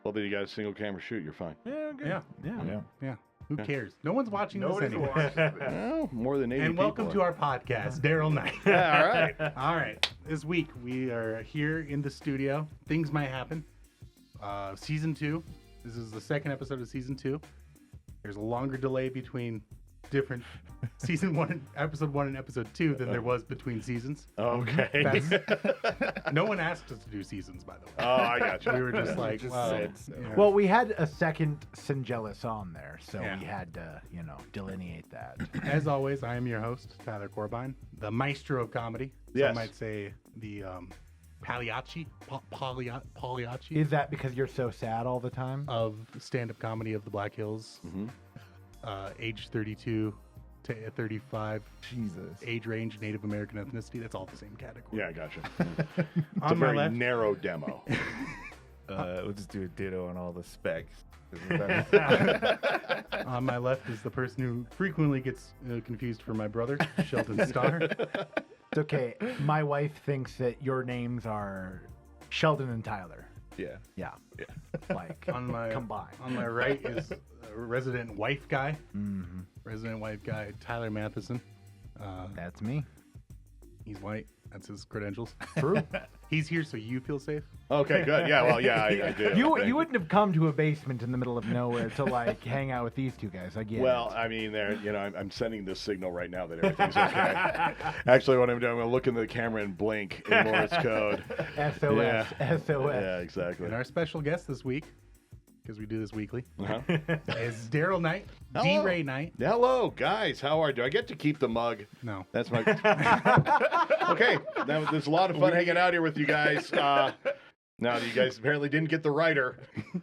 Well, then you got a single camera shoot. You're fine. Yeah, good. Yeah. Who cares? No one's watching Nobody's this anyway. watching. Well, more than 80 And welcome people to our podcast, Darryl Knight. Yeah, all right. All right. This week we are here in the studio. Things might happen. Season 2. This is the second episode of season 2. There's a longer delay between different episode 1 and episode 2 than there was between seasons. Okay. No one asked us to do seasons, by the way. Oh, I got you. We were just like, Just well, said so. yeah. Well, we had a second Singelis on there, so Yeah. we had to, delineate that. As always, I am your host, Tyler Corbine, the maestro of comedy. Yes. Some might say the Pagliacci Is that because you're so sad all the time? of stand-up comedy of the Black Hills, age 32 to 35, Jesus. age range, Native American ethnicity. That's all the same category. Yeah, I got you. It's a On my very left, narrow demo. We'll just do a ditto on all the specs. on my left is the person who frequently gets confused for my brother, Sheldon Starr. It's okay. My wife thinks that your names are Sheldon and Tyler. Yeah. Yeah. Like, On my combined. On my right is a resident wife guy. Mm-hmm. Resident wife guy, Tyler Matheson. That's me. He's white. That's his credentials. True. He's here so you feel safe. Okay, good. Yeah, well, yeah, I do. You Thank wouldn't have come to a basement in the middle of nowhere to like hang out with these two guys. I get Well, it. I mean, there. I'm sending this signal right now that everything's okay. Actually, what I'm doing, I'm going to look in the camera and blink in Morse code. SOS. Yeah. SOS. Yeah, exactly. And our special guest this week, because we do this weekly, Uh-huh. is Darryl Knight, Hello. D-Ray Knight. Hello, guys. How are you? Do I get to keep the mug? No. That's my. Okay, there's a lot of fun hanging out here with you guys. Now, you guys apparently didn't get the writer.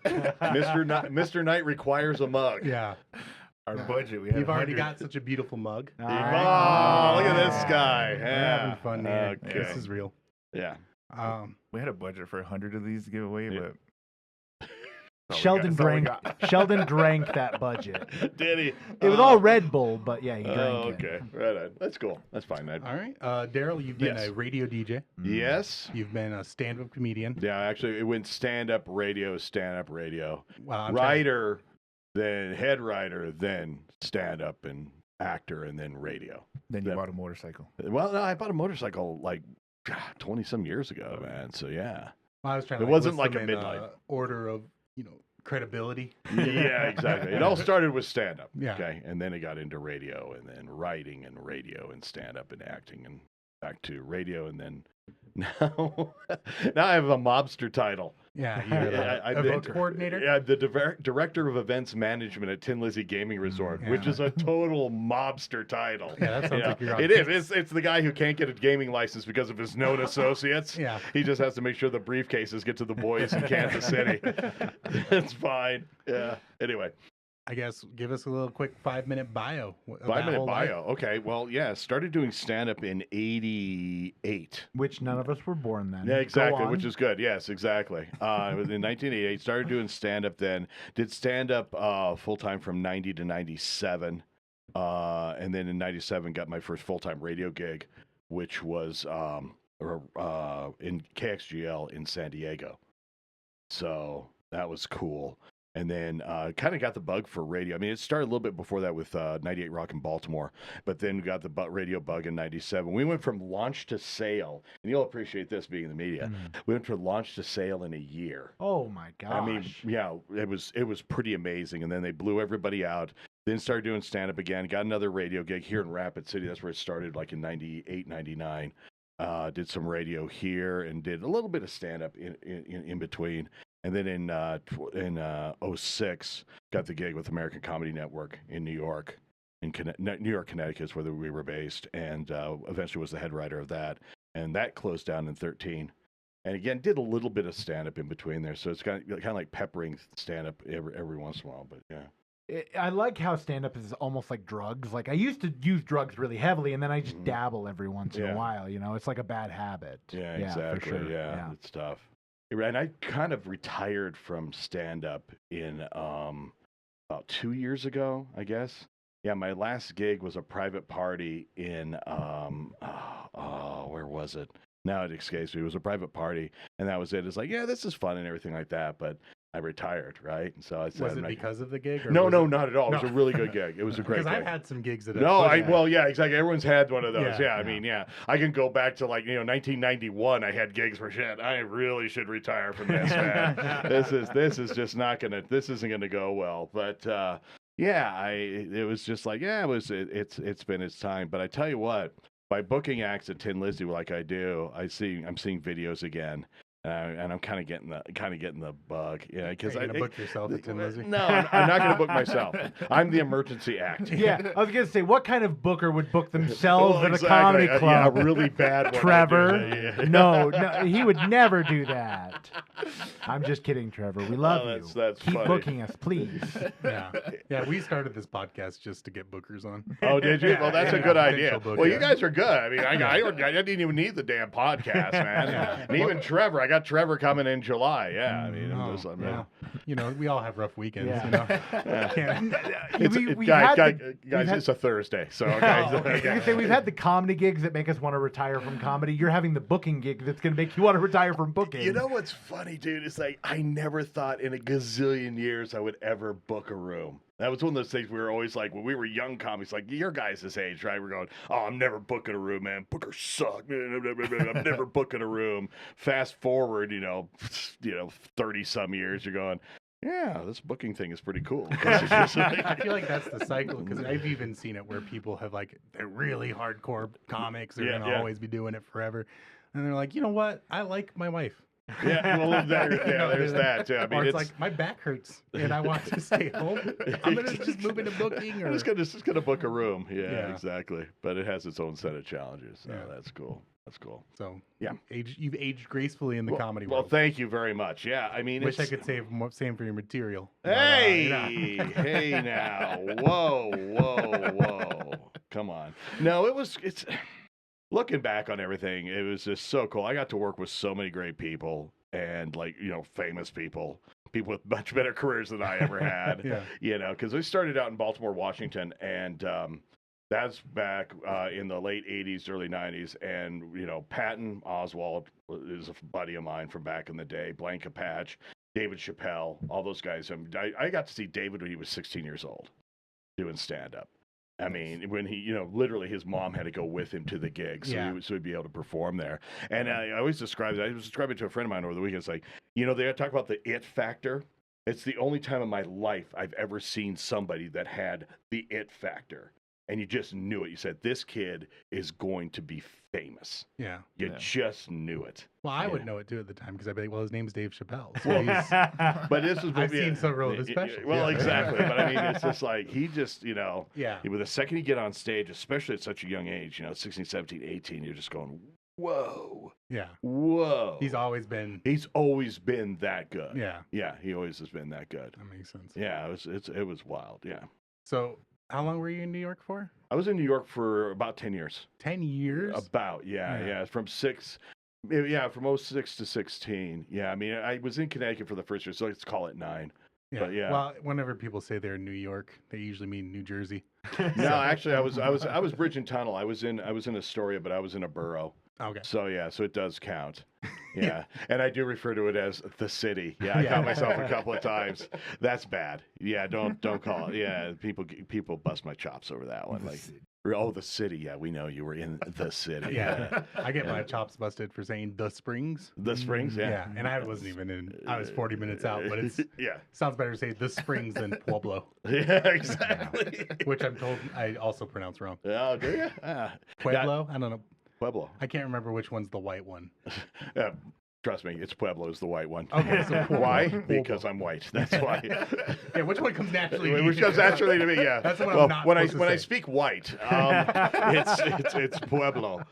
Mr. Knight requires a mug. Yeah. Our budget. We had You've already 100. got such a beautiful mug. All Oh, right. look at this guy. We're Yeah. having fun here. Okay. This is real. Yeah. We had a budget for 100 of these to give away, Yeah. but Sheldon that's all we drank. got. Sheldon drank that budget. Did he? It was all Red Bull, but yeah, he drank Oh, it. okay. Right on. That's cool. That's fine. All right. Darryl, you've been Yes. a radio DJ. Yes. You've been a stand-up comedian. Yeah, actually, it went stand-up radio. Wow, I'm Writer, then head writer, then stand-up and actor, and then radio. then you That- bought a motorcycle. Well, no, I bought a motorcycle like 20-some years ago, man. So, yeah. I was trying It to wasn't list like them a in, midnight. order of, credibility. Yeah, exactly. It all started with stand-up. Yeah. Okay. And then it got into radio, and then writing and radio and stand-up and acting, and back to radio, and then now I have a mobster title. Yeah, you're Yeah, I've event been- coordinator. Yeah, the director of events management at Tin Lizzie Gaming Resort, which Yeah. is a total mobster title. Yeah, that sounds Yeah. like you're on It is. It's the guy who can't get a gaming license because of his known associates. Yeah. He just has to make sure the briefcases get to the boys in Kansas City. It's fine. Yeah. Anyway, I guess give us a little quick 5-minute bio. of that 5-minute whole life. bio. Okay. Well, yeah. Started doing stand-up in '88. Which none of us were born then. Yeah, exactly, Go on. which is good. Yes, exactly. It was in 1988. Started doing stand-up then. Did stand-up full-time from 90 to 97. And then in 97 got my first full-time radio gig, which was in KXGL in San Diego. So that was cool. And then kind of got the bug for radio. I mean, it started a little bit before that with 98 Rock in Baltimore, but then got the radio bug in 97. We went from launch to sale, and you'll appreciate this being in the media. We went from launch to sale in a year. Oh my gosh. I mean, yeah, it was pretty amazing. And then they blew everybody out. Then started doing stand-up again. Got another radio gig here in Rapid City. That's where it started, like in 98, 99. Did some radio here and did a little bit of stand-up in between. And then in 06, got the gig with American Comedy Network in New York, New York, Connecticut is where we were based, and eventually was the head writer of that. And that closed down in 13. And again, did a little bit of stand-up in between there. So it's kind of like peppering stand-up every once in a while. But yeah. I like how stand-up is almost like drugs. Like, I used to use drugs really heavily, and then I just dabble every once in a while. It's like a bad habit. Yeah, exactly. For sure. Yeah, it's tough. And I kind of retired from stand-up in about 2 years ago, I guess. Yeah, my last gig was a private party in, where was it? Now it escapes me. It was a private party, and that was it. It's like, yeah, this is fun and everything like that, but I retired, right? And so I said, Was it because of the gig? Or no, was no, it... not at all. It No. was a really good gig. It was a great Because gig. I've had some gigs that No, have well, yeah, exactly. Everyone's had one of those. Yeah, I mean, I can go back to 1991. I had gigs for shit. I really should retire from this, man. this is just not gonna. This isn't gonna go well. But it was just like, it's been its time. But I tell you what, by booking acts at Tin Lizzie like I do, I'm seeing videos again. And I'm kind of getting the bug, because Are you gonna book yourself at Tin Lizzie? No, I'm not going to book myself. I'm the emergency act. Yeah, I was gonna say, what kind of booker would book themselves at exactly. a comedy club? Yeah, a really bad one. Trevor? No, he would never do that. I'm just kidding, Trevor. We love you. That's Keep funny. booking us, please. Yeah. We started this podcast just to get bookers on. Oh, did you? Well, that's a good idea. Book, well, you guys are good. I mean, I didn't even need the damn podcast, man. And even Trevor, I got Trevor coming in July. Yeah, I mean, I'm just, we all have rough weekends. It's a Thursday, so okay. We've had the comedy gigs that make us want to retire from comedy. You're having the booking gig that's going to make you want to retire from booking. You know what's funny, dude? It's like I never thought in a gazillion years I would ever book a room. That was one of those things we were always like, when we were young comics, like your guys' age, right? We're going, oh, I'm never booking a room, man. Bookers suck. I'm never booking a room. Fast forward, 30 some years, you're going, yeah, this booking thing is pretty cool. I feel like that's the cycle, because I've even seen it where people have they're really hardcore comics. They're going to always be doing it forever. And they're like, you know what? I like my wife. Yeah, well, there's that too. I mean, or it's like, my back hurts and I want to stay home. I'm gonna just move into booking, or I'm just gonna book a room. Yeah, exactly. But it has its own set of challenges. So that's cool. That's cool. So you've aged gracefully in the comedy world. Well, thank you very much. Yeah, I mean, wish I could say same for your material. Hey, hey now, whoa. Come on. No, it's. Looking back on everything, it was just so cool. I got to work with so many great people and famous people with much better careers than I ever had. Because we started out in Baltimore, Washington, and that's back in the late 80s, early 90s. And, Patton Oswalt is a buddy of mine from back in the day, Blanca Patch, David Chappelle, all those guys. I got to see David when he was 16 years old doing stand-up. I mean, when he, literally his mom had to go with him to the gig, so he'd be able to perform there. And I always describe it. I was describing it to a friend of mine over the weekend. It's like, they talk about the it factor. It's the only time in my life I've ever seen somebody that had the it factor. And you just knew it. You said, this kid is going to be famous. Yeah. You just knew it. Well, I would know it too at the time, because I'd be like, well, his name's Dave Chappelle. So but this is I've seen several of his specials. Well, exactly. But I mean, it's just like, he just, with the second you get on stage, especially at such a young age, 16, 17, 18, you're just going, whoa. Yeah. Whoa. He's always been that good. Yeah. Yeah, he always has been that good. That makes sense. Yeah, it was wild. Yeah. So, how long were you in New York for? I was in New York for about 10 years. 10 years? About, yeah. From 06 to 16. Yeah, I mean, I was in Connecticut for the first year, so let's call it 9. Yeah. But Well, whenever people say they're in New York, they usually mean New Jersey. No, actually, I was bridge and tunnel. I was in Astoria, but I was in a borough. Okay. So so it does count. Yeah. And I do refer to it as the city. Yeah, I caught myself a couple of times. That's bad. Yeah, don't call it. Yeah, people bust my chops over that one. The city. Yeah, we know you were in the city. Yeah. I get my chops busted for saying the Springs. The Springs, yeah. Yeah, and I wasn't even in. I was 40 minutes out, but it's sounds better to say the Springs than Pueblo. Yeah, exactly. Which I'm told I also pronounce wrong. Oh, do you? Pueblo? I don't know. Pueblo. I can't remember which one's the white one. Trust me, it's Pueblo's the white one. Okay, so why? Because I'm white. That's why. Yeah, which one comes naturally? Which comes naturally to me. Yeah. That's what I'm not. When I speak white, it's Pueblo.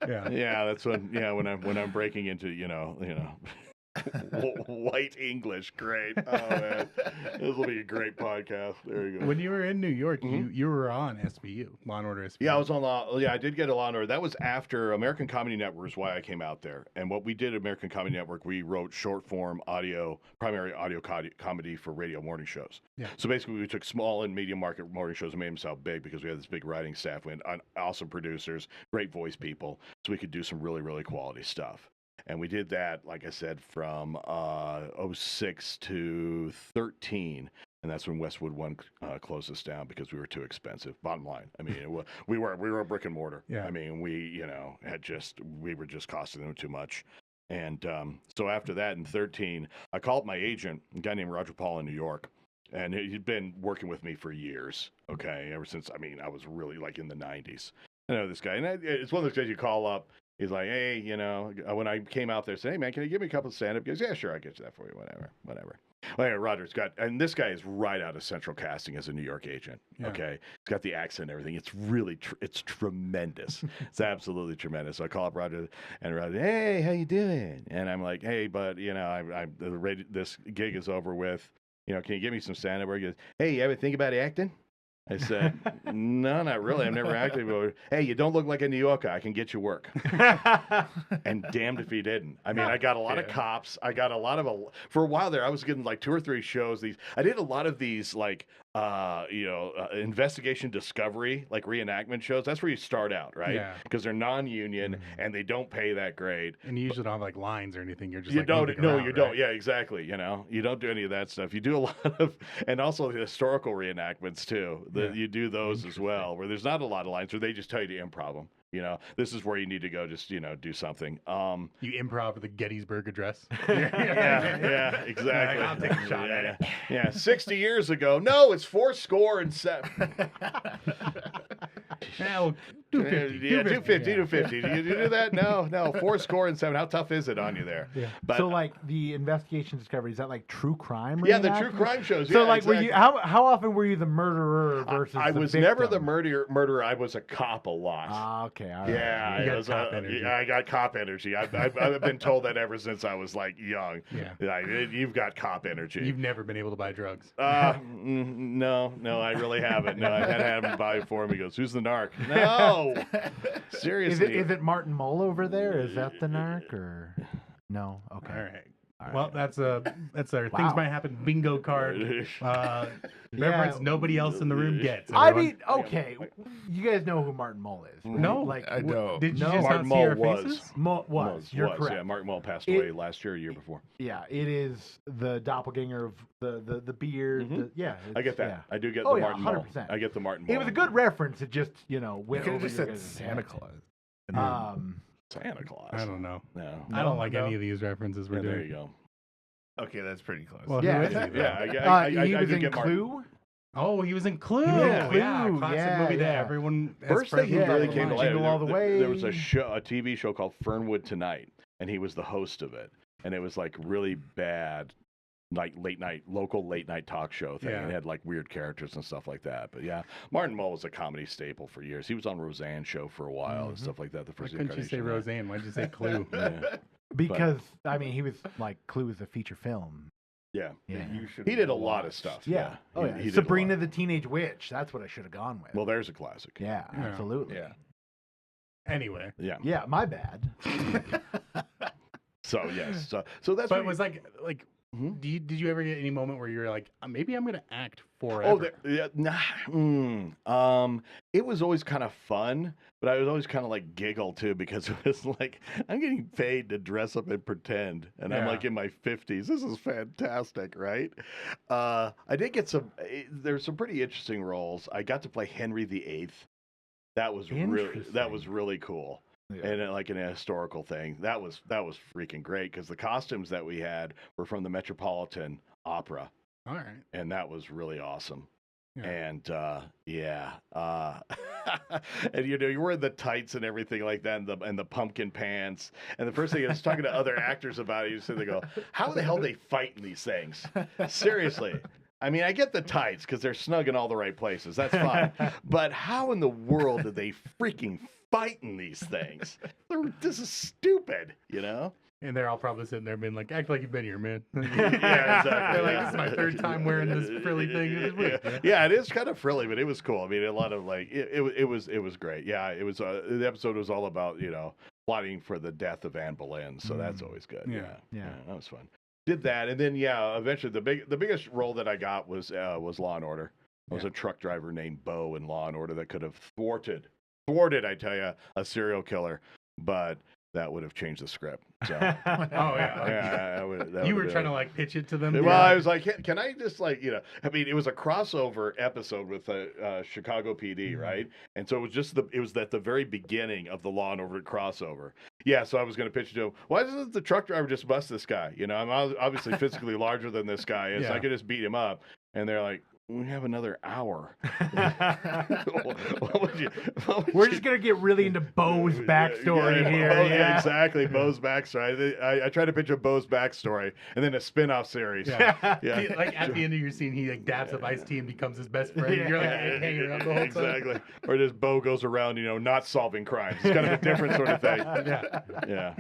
Yeah. Yeah, that's when I'm breaking into white English. Great. Oh man, this will be a great podcast. There you go. When you were in New York, you were on SVU, Law and Order SVU. Yeah, I was on Law. Yeah, I did get a Law and Order. That was after American Comedy Network was why I came out there. And what we did at American Comedy Network, we wrote short form primary audio comedy for radio morning shows. Yeah. So basically, we took small and medium market morning shows and made them sound big because we had this big writing staff. We had awesome producers, great voice people, so we could do some really, really quality stuff. And we did that, like I said, from 06 to 13. And that's when Westwood One closed us down because we were too expensive. Bottom line, I mean, we were a brick and mortar. Yeah. I mean, we were just costing them too much. And so after that, in 13, I called my agent, a guy named Roger Paul in New York, and he'd been working with me for years. Okay, ever since I was really like in the 90s. I know this guy, and it's one of those guys you call up. He's like, hey, when I came out there, said, hey, man, can you give me a couple of stand-up gigs? Yeah, sure, I'll get you that for you, whatever. Well, yeah, Roger's got, and this guy is right out of Central Casting as a New York agent, okay? He's got the accent and everything. It's really, it's tremendous. It's absolutely tremendous. So I call up Roger, and Roger, hey, how you doing? And I'm like, hey, but, this gig is over with. Can you give me some stand-up? He goes, hey, you ever think about acting? I said, no, not really. I've never acted before. Hey, you don't look like a New Yorker. I can get you work. And damned if he didn't. I mean, I got a lot of cops. I got a lot of, for a while there, I was getting like 2 or 3 shows. I did a lot of these like, investigation discovery, like reenactment shows. That's where you start out, right? Yeah. Because they're non-union and they don't pay that great. And you usually don't have like lines or anything. You're just you like don't. moving No, around, you right? don't. Yeah, exactly. You don't do any of that stuff. You do a lot of, and also the historical reenactments too. You do those as well, where there's not a lot of lines, where they just tell you to improv them. This is where you need to go. Just do something. You improv the Gettysburg Address. yeah, exactly. I'll take a shot at it. Yeah, 60 years ago. No, it's 407. Yeah, well, 250. Yeah, 250. Do you do that? No. 407. How tough is it on you there? Yeah. But, so like the investigation discovery, is that like true crime? Yeah, the true reenactment? crime shows. So yeah, like, exactly. were you? How often were you the murderer versus? I the was victim? never the murderer. I was a cop a lot. Okay. All right. Yeah, You got cop energy. I got cop energy. I've been told that ever since I was like young. Yeah. You've got cop energy. You've never been able to buy drugs. No, I really haven't. No, I had him buy it for me. He goes, "Who's the narc?" No, seriously. Is it Martin Mull over there? Is that the narc or no? Okay. All right. Well, that's our things might happen bingo card. Reference nobody else in the room gets. I everyone. mean, okay, you guys know who Martin Mull is? Right? No, like I don't. Did you No. just Martin not see our Mull faces? was. You're correct. Yeah, Martin Mull passed away last year, or year before. Yeah, it is the doppelganger of the beard. I get that. Yeah. I do get Oh, the yeah, Martin Mull. 100%. I get the Martin Mull. It was a good reference. It just You went could over have just your said guys' Santa head. Claus. Santa Claus. I don't know. No. I don't like No? any of these references we're doing. There you go. Okay, that's pretty close. Well, Yeah. who is he, though? Yeah, He I was do in get Martin. Clue. Oh, he was in Clue. He was in Clue, Classic yeah, movie that yeah. everyone has First thing he present really in came to mind. light. Jingle All the Way. There was a TV show called Fernwood Tonight, and he was the host of it, and it was like really bad, like local late night talk show thing. Yeah. And it had like weird characters and stuff like that. But yeah, Martin Mull was a comedy staple for years. He was on Roseanne's show for a while and stuff like that. The Why first couldn't you say incarnation of that. Roseanne? Why'd you say Clue? Yeah. Because I mean, he was like Clue was a feature film. Yeah. Yeah. He did a lot of stuff. Yeah. Oh, yeah. He did a Sabrina lot. the Teenage Witch. That's what I should have gone with. Well, there's a classic. Yeah, Yeah. absolutely. Yeah. Anyway. Yeah. Yeah, my bad. So yes. So that's. But what it was like Mhm. did you ever get any moment where you were like, maybe I'm gonna act forever? Oh, it was always kind of fun, but I was always kind of like giggle too because it was like I'm getting paid to dress up and pretend, and I'm Yeah. like in my 50s. This is fantastic, right? I did get there's some pretty interesting roles. I got to play Henry VIII. That was really cool. Yeah. And like in a historical thing, that was freaking great because the costumes that we had were from the Metropolitan Opera, All right. and that was really awesome. Yeah. And and you're wearing the tights and everything like that, and the pumpkin pants. And the first thing I was talking to other actors about it, you said they go, "How the hell they fight in these things?" Seriously. I mean, I get the tights because they're snug in all the right places. That's fine. But how in the world do they freaking fight in these things? This is stupid, you know? And they're all probably sitting there being like, act like you've been here, man. Yeah, exactly. They're like, this is my third time wearing this frilly thing. This week, man. Yeah, it is kind of frilly, but it was cool. I mean, a lot of like, it was great. Yeah, it was. The episode was all about plotting for the death of Anne Boleyn, so that's always good. Yeah. Yeah, that was fun. Did that, and then eventually the biggest role that I got was Law and Order. I was a truck driver named Bo in Law and Order that could have thwarted, I tell you, a serial killer. But that would have changed the script. So, Oh yeah. you were trying to like pitch it to them. Well, I was like, can I just like, I mean, it was a crossover episode with Chicago PD, right? And so it was at the very beginning of the Law and Order crossover. Yeah, so I was going to pitch it to him. Why doesn't the truck driver just bust this guy? I'm obviously physically larger than this guy, so I could just beat him up. And they're like, we have another hour. We're just going to get really into Bo's backstory here. Yeah, exactly. Bo's backstory. I tried to pitch a Bo's backstory and then a spin-off series. Yeah. Like at the end of your scene, he like dabs up Ice-T and becomes his best friend. And you're like hanging around the whole time. Exactly. Or just Bo goes around, not solving crimes. It's kind of a different sort of thing. Yeah.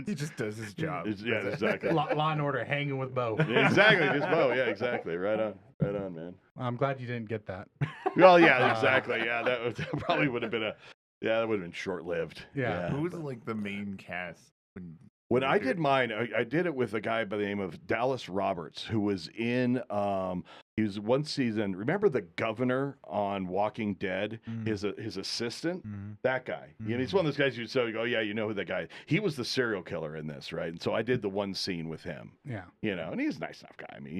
He just does his job. Yeah, exactly. Law and Order, hanging with Bo. Exactly. Just Bo. Yeah, exactly. Right on, man. I'm glad you didn't get that. Well, yeah, exactly. Yeah, that probably would have been that would have been short-lived. Yeah. Who was like the main cast when I did mine? I did it with a guy by the name of Dallas Roberts, who was in. He was one season. Remember the governor on Walking Dead? His assistant, that guy. He's one of those guys you go, yeah, you know who that guy is. He was the serial killer in this, right? And so I did the one scene with him. Yeah. And he's a nice enough guy. I mean,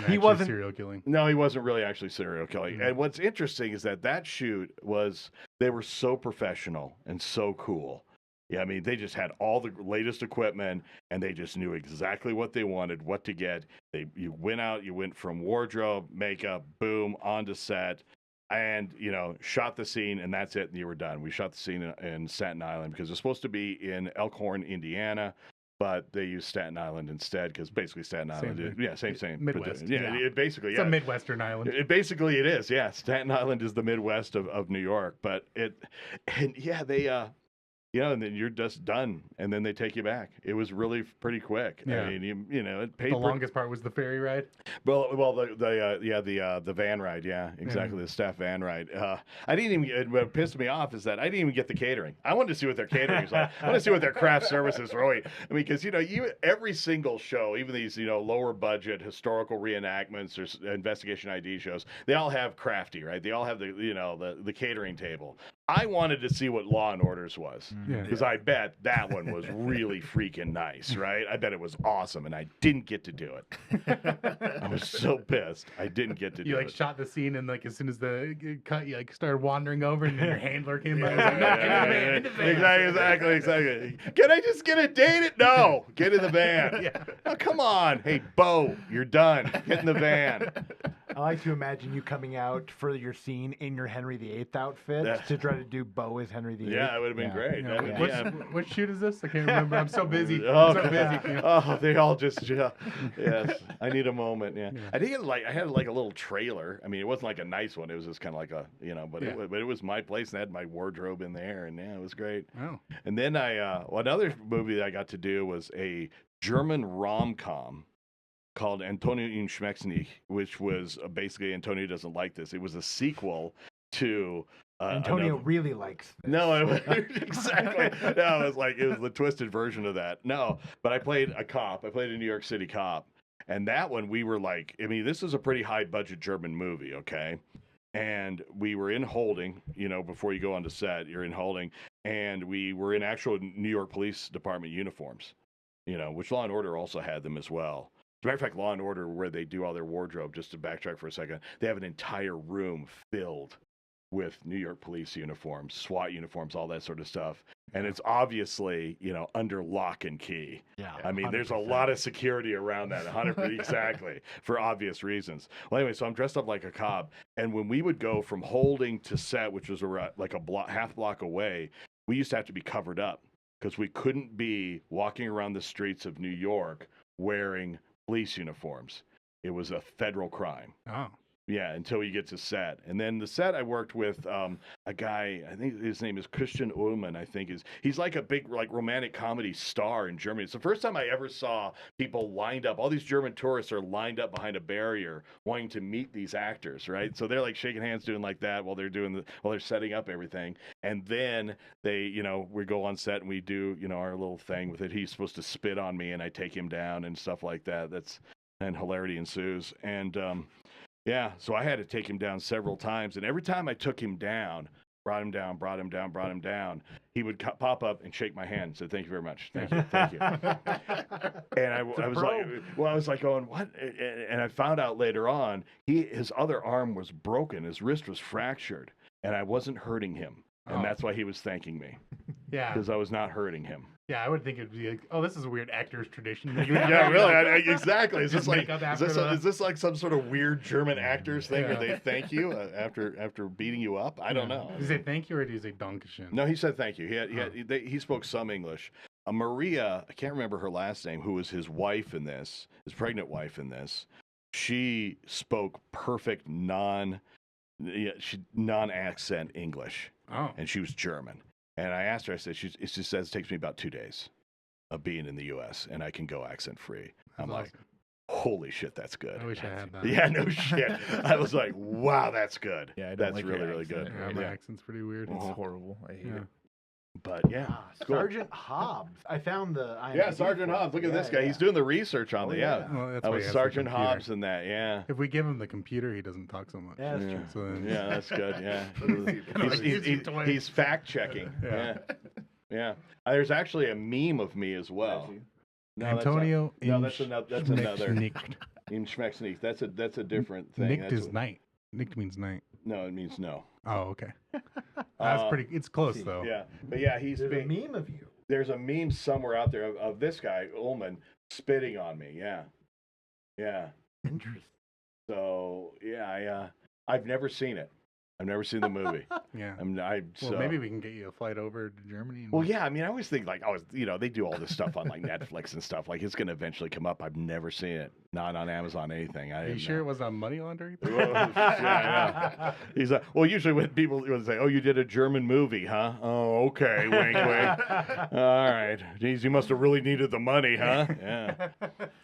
he wasn't serial killing. No, he wasn't really actually serial killing. And what's interesting is that shoot they were so professional and so cool. Yeah, I mean, they just had all the latest equipment, and they just knew exactly what they wanted, what to get. You went from wardrobe, makeup, boom, onto set, and, shot the scene, and that's it, and you were done. We shot the scene in Staten Island because it was supposed to be in Elkhorn, Indiana, but they used Staten Island instead because basically Staten Island same. Midwest. It basically, it's a Midwestern island. It is, yeah. Staten Island is the Midwest of New York, but they... and then you're just done, and then they take you back. It was really pretty quick. Yeah. I mean, it paid. The longest part was the ferry ride. Well, the van ride. Yeah, exactly. The staff van ride. I didn't even. What pissed me off is that I didn't even get the catering. I wanted to see what their catering was like. I wanted to see what their craft services were. I mean, because every single show, even these lower budget historical reenactments or investigation ID shows, they all have crafty, right? They all have the catering table. I wanted to see what Law and Order's was. Because I bet that one was really freaking nice, right? I bet it was awesome, and I didn't get to do it. I was so pissed. I didn't get to do it. You shot the scene, and as soon as the cut, you started wandering over, and then your handler came by. And was like, no, Exactly. Can I just get a date? No, get in the van. Oh, come on. Hey, Bo, you're done. Get in the van. I like to imagine you coming out for your scene in your Henry VIII outfit to try to do Bo as Henry VIII. Yeah, it would have been great. What shoot is this? I can't remember. I'm so busy. Oh, they all just yes. I need a moment. Yeah. I think I had like a little trailer. I mean, it wasn't like a nice one. It was just kind of like a but it was my place, and I had my wardrobe in there, and it was great. Oh. And then another movie that I got to do was a German rom-com called Antonio und Schmecks, which was basically Antonio doesn't like this. It was a sequel to Antonio really likes this. No, exactly. No, it was the twisted version of that. No, but I played a cop. I played a New York City cop, and that one we were like, I mean, this is a pretty high budget German movie, okay? And we were in holding, before you go on to set, you're in holding, and we were in actual New York Police Department uniforms, which Law and Order also had them as well. As a matter of fact, Law and Order, where they do all their wardrobe, just to backtrack for a second, they have an entire room filled with New York police uniforms, SWAT uniforms, all that sort of stuff. And it's obviously, under lock and key. Yeah. I mean, 100%. There's a lot of security around that, 100%, exactly, for obvious reasons. Well, anyway, so I'm dressed up like a cop. And when we would go from holding to set, which was like half block away, we used to have to be covered up because we couldn't be walking around the streets of New York wearing police uniforms. It was a federal crime. Oh. Yeah, until you get to set. And then the set I worked with a guy, I think his name is Christian Ullmann, he's like a big romantic comedy star in Germany. It's the first time I ever saw people lined up. All these German tourists are lined up behind a barrier wanting to meet these actors, right? So they're like shaking hands doing like that while they're setting up everything. And then they, we go on set and we do, our little thing with it. He's supposed to spit on me and I take him down and stuff like that. And hilarity ensues. And so I had to take him down several times, and every time I took him down, brought him down, brought him down, brought him down. He would pop up and shake my hand and say, "Thank you very much. Thank you. Thank you." And I was like going, "What?" And I found out later on, his other arm was broken. His wrist was fractured, and I wasn't hurting him. And that's why he was thanking me. Yeah. Because I was not hurting him. Yeah, I would think it'd be like, oh, this is a weird actor's tradition. Yeah, really. Exactly. Is this like some sort of weird German actors thing where they thank you after beating you up? I don't know. Did he say thank you or did he say Dankeschön? No, he said thank you. He spoke some English. Maria, I can't remember her last name, who was his wife in this, his pregnant wife in this, she spoke perfect non-accent English. Oh. And she was German. And I asked her, I said, she says it takes me about 2 days of being in the U.S. and I can go accent free. I'm like, holy shit, that's good. I wish I had that. Yeah, no shit. I was like, wow, that's good. Yeah, that's like really, really good. Yeah, my accent's pretty weird. It's horrible. I hate it. But yeah, cool. Sergeant Hobbs. I found the IMDb. Yeah, Sergeant Hobbs. Look at this guy. He's doing the research on Well, that's I why was he has Sergeant the computer. Hobbs in that. Yeah. If we give him the computer, he doesn't talk so much. Yeah, that's true. So then, Yeah, that's good. Yeah. He's fact checking. Yeah. Yeah. There's actually a meme of me as well. No, Antonio. that's another. In Schmecksneak. That's a different thing. Nicked is night. Nicked means night. No, it means no. Oh, okay. That's pretty. It's close though. Yeah, but yeah, There's a meme of you. There's a meme somewhere out there of this guy Ullman spitting on me. Yeah, yeah. Interesting. So yeah, I've never seen it. I've never seen the movie. Yeah. So maybe we can get you a flight over to Germany. Well, yeah. I mean, I always think like, they do all this stuff on like Netflix and stuff. Like, it's going to eventually come up. I've never seen it. Not on Amazon, anything. Are you sure it wasn't a money laundering? Yeah. He's like, well, usually when people say, "Oh, you did a German movie, huh?" Oh, okay. Wink, wink. All right. Geez, you must have really needed the money, huh? Yeah.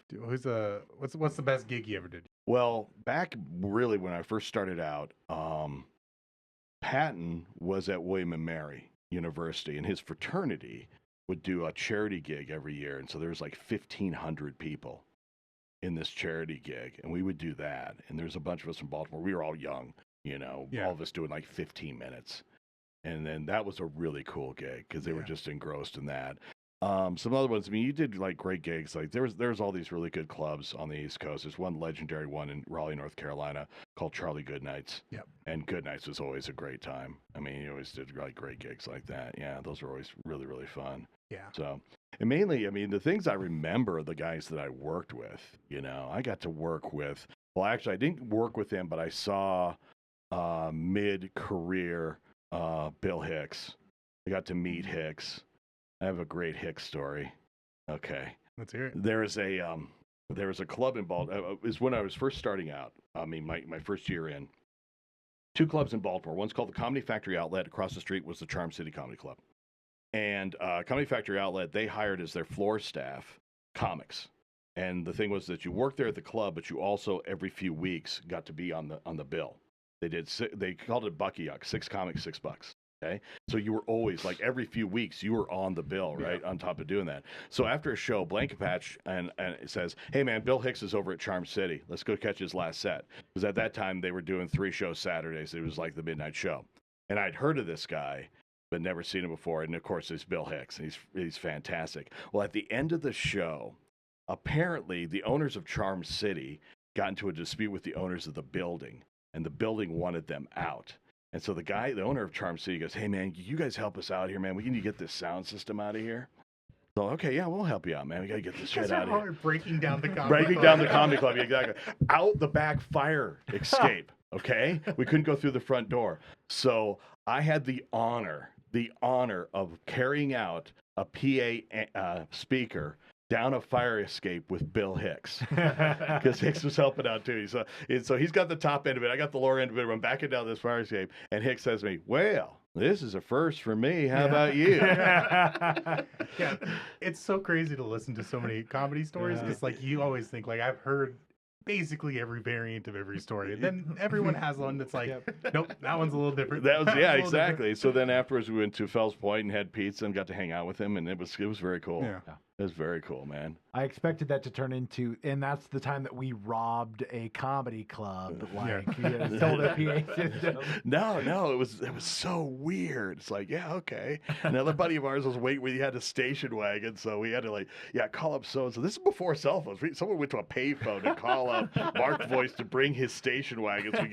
Dude, what's the best gig you ever did? Well, back really when I first started out, Patton was at William and Mary University, and his fraternity would do a charity gig every year. And so there was like 1,500 people in this charity gig, and we would do that. And there's a bunch of us from Baltimore. We were all young, all of us doing like 15 minutes. And then that was a really cool gig because they were just engrossed in that. Some other ones, I mean, you did like great gigs. Like there's all these really good clubs on the East Coast. There's one legendary one in Raleigh, North Carolina called Charlie Goodnights. Yep. And Goodnights was always a great time. I mean, you always did like great gigs like that. Yeah, those were always really, really fun. Yeah. So, and mainly, I mean, the things I remember are the guys that I worked with. I got to work with, well, actually, I didn't work with him, but I saw mid-career Bill Hicks. I got to meet Hicks. I have a great Hicks story. Okay. Let's hear it. There was a club in Baltimore. It was when I was first starting out. I mean, my first year in. 2 clubs in Baltimore. One's called the Comedy Factory Outlet. Across the street was the Charm City Comedy Club. And Comedy Factory Outlet, they hired as their floor staff comics. And the thing was that you worked there at the club, but you also every few weeks got to be on the bill. They called it Bucky Yuck, 6 comics, $6. Okay. So you were always like every few weeks you were on the bill, right? Yeah. On top of doing that. So after a show, Blankapatch and it says, "Hey man, Bill Hicks is over at Charm City. Let's go catch his last set." Because at that time they were doing 3 shows Saturdays. It was like the midnight show. And I'd heard of this guy, but never seen him before. And of course it's Bill Hicks. And he's fantastic. Well, at the end of the show, apparently the owners of Charm City got into a dispute with the owners of the building, and the building wanted them out. And so the owner of Charm City goes, "Hey, man, you guys help us out here, man. We need to get this sound system out of here." So, okay, yeah, we'll help you out, man. We got to get this shit out of here. Breaking down the comedy Breaking down the comedy club, exactly. Out the back fire escape, okay? We couldn't go through the front door. So I had the honor of carrying out a PA speaker down a fire escape with Bill Hicks, because Hicks was helping out too. So he's got the top end of it. I got the lower end of it. I'm backing down this fire escape, and Hicks says to me, "Well, this is a first for me. How about you?" Yeah, it's so crazy to listen to so many comedy stories because like you always think like I've heard basically every variant of every story, and then everyone has one that's like, nope, that one's a little different. That was exactly. So then afterwards we went to Fells Point and had pizza and got to hang out with him, and it was very cool. Yeah. That's very cool, man. I expected that to turn into, and that's the time that we robbed a comedy club. Like, stole their PA system. No, it was so weird. It's like, yeah, okay. Another buddy of ours was waiting. We had a station wagon, so we had to call up so and so. This is before cell phones. Someone went to a payphone to call up Mark Voice to bring his station wagon so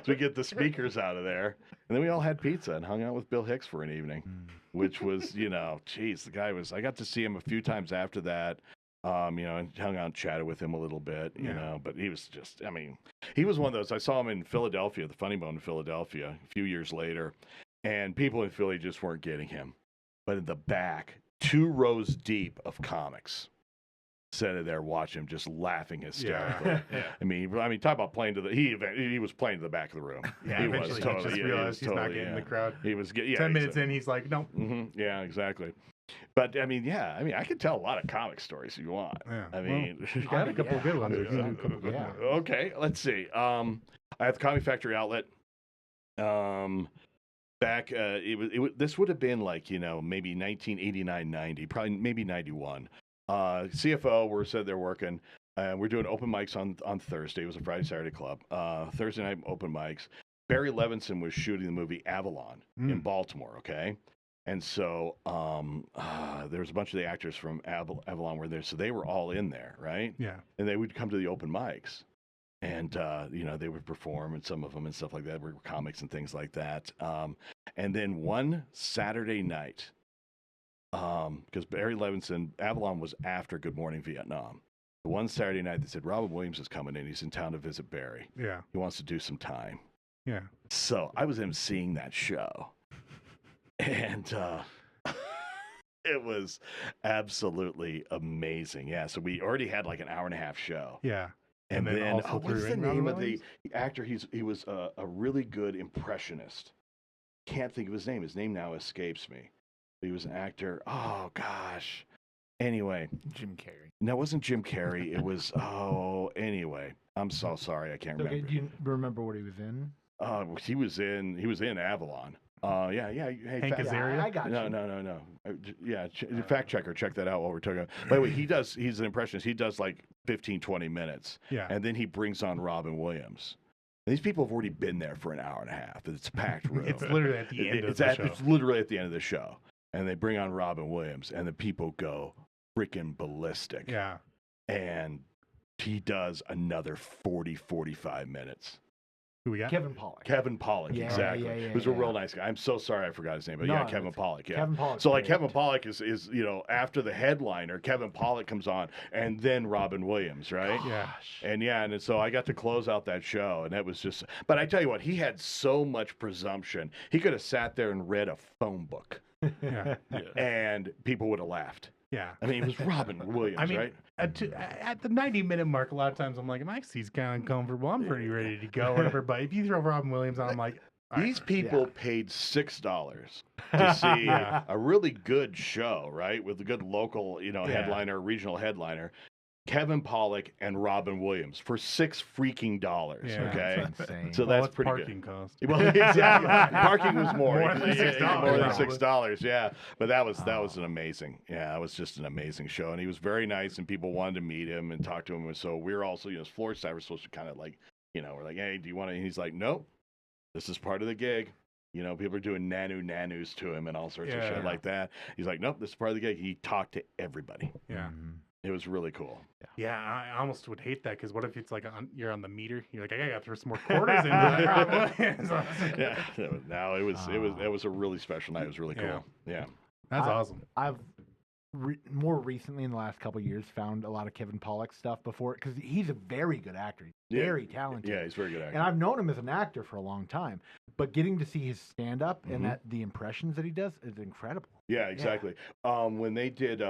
we get the speakers out of there. And then we all had pizza and hung out with Bill Hicks for an evening, which was, geez, the guy was. I got to see him a few times after that. And hung out and chatted with him a little bit, but he was just, he was one of those. I saw him in Philadelphia, the Funny Bone in Philadelphia, a few years later, and people in Philly just weren't getting him. But in the back, 2 rows deep of comics sitting there watching him, just laughing hysterically. Yeah. Talk about playing to the, he was playing to the back of the room. Yeah, he was totally. He just realized he's not getting the crowd. He was getting, 10 minutes in, he's like, nope. Mm-hmm, yeah, exactly. But I could tell a lot of comic stories if you want. Yeah. You got a couple of good ones. Okay, let's see. I have the Comedy Factory outlet. Back, this would have been maybe 1989, 90, probably maybe 91. CFO said they're working. We're doing open mics on Thursday. It was a Friday Saturday club. Thursday night open mics. Barry Levinson was shooting the movie Avalon in Baltimore. Okay. And so there was a bunch of the actors from Avalon were there, so they were all in there, right? Yeah. And they would come to the open mics, and they would perform, and some of them and stuff like that were comics and things like that. And then one Saturday night, because Barry Levinson, Avalon was after Good Morning Vietnam. The one Saturday night, they said Robin Williams is coming in. He's in town to visit Barry. Yeah. He wants to do some time. Yeah. So I was emceeing that show. And it was absolutely amazing. Yeah, so we already had like an hour and a half show. Yeah. And then what's the name of the actor? He was a really good impressionist. Can't think of his name. His name now escapes me. He was an actor. Oh, gosh. Anyway. Jim Carrey. No, it wasn't Jim Carrey. It was, anyway. I'm so sorry. I can't remember. Okay, do you remember what he was in? He was in Avalon. Yeah. Hey, Hank Azaria? I got you. No. Fact checker, check that out while we're talking. By the way, he's an impressionist. He does like 15, 20 minutes. Yeah. And then he brings on Robin Williams. And these people have already been there for an hour and a half. It's a packed room. It's literally at the end of the show. It's literally at the end of the show. And they bring on Robin Williams, and the people go freaking ballistic. Yeah. And he does another 40, 45 minutes. Who we got? Kevin Pollak. Kevin Pollak, Yeah, exactly. yeah, He was a real nice guy. I'm so sorry I forgot his name, but No, Kevin Pollak. Yeah. Kevin Pollak. So like Kevin Pollak is after the headliner, Kevin Pollak comes on, and then Robin Williams, right? Yeah. And so I got to close out that show, and that was just. But I tell you what, he had so much presumption. He could have sat there and read a phone book, Yeah. and people would have laughed. Yeah. I mean, it was Robin Williams, right? At the 90-minute mark, a lot of times I'm like, my seat's kind of uncomfortable. I'm pretty ready to go, whatever. But if you throw Robin Williams on, I'm like, these people paid $6 to see a really good show, right? With a good local, headliner, regional headliner. Kevin Pollak and Robin Williams for $6 freaking dollars. Yeah, okay, that's insane. so that's what's pretty parking good. cost? Well, exactly. Parking was more More than $6. More than $6. Yeah, but that was an amazing. Yeah, it was just an amazing show, and he was very nice, and people wanted to meet him and talk to him. And so we're also, as floor staff, we're supposed to kind of like, we're like, hey, do you want to? And he's like, nope, this is part of the gig. People are doing nanus to him and all sorts of shit like that. He's like, nope, this is part of the gig. He talked to everybody. Yeah. Mm-hmm. It was really cool. Yeah, I almost would hate that because what if it's like you're on the meter? You're like, I gotta throw some more quarters in there. Yeah, no, it was a really special night. It was really cool. Yeah, that's awesome. I've more recently in the last couple of years found a lot of Kevin Pollak stuff before because he's a very good actor. He's very talented. Yeah, he's a very good actor. And I've known him as an actor for a long time, but getting to see his stand up and the impressions that he does is incredible. Yeah, exactly. Yeah. When they did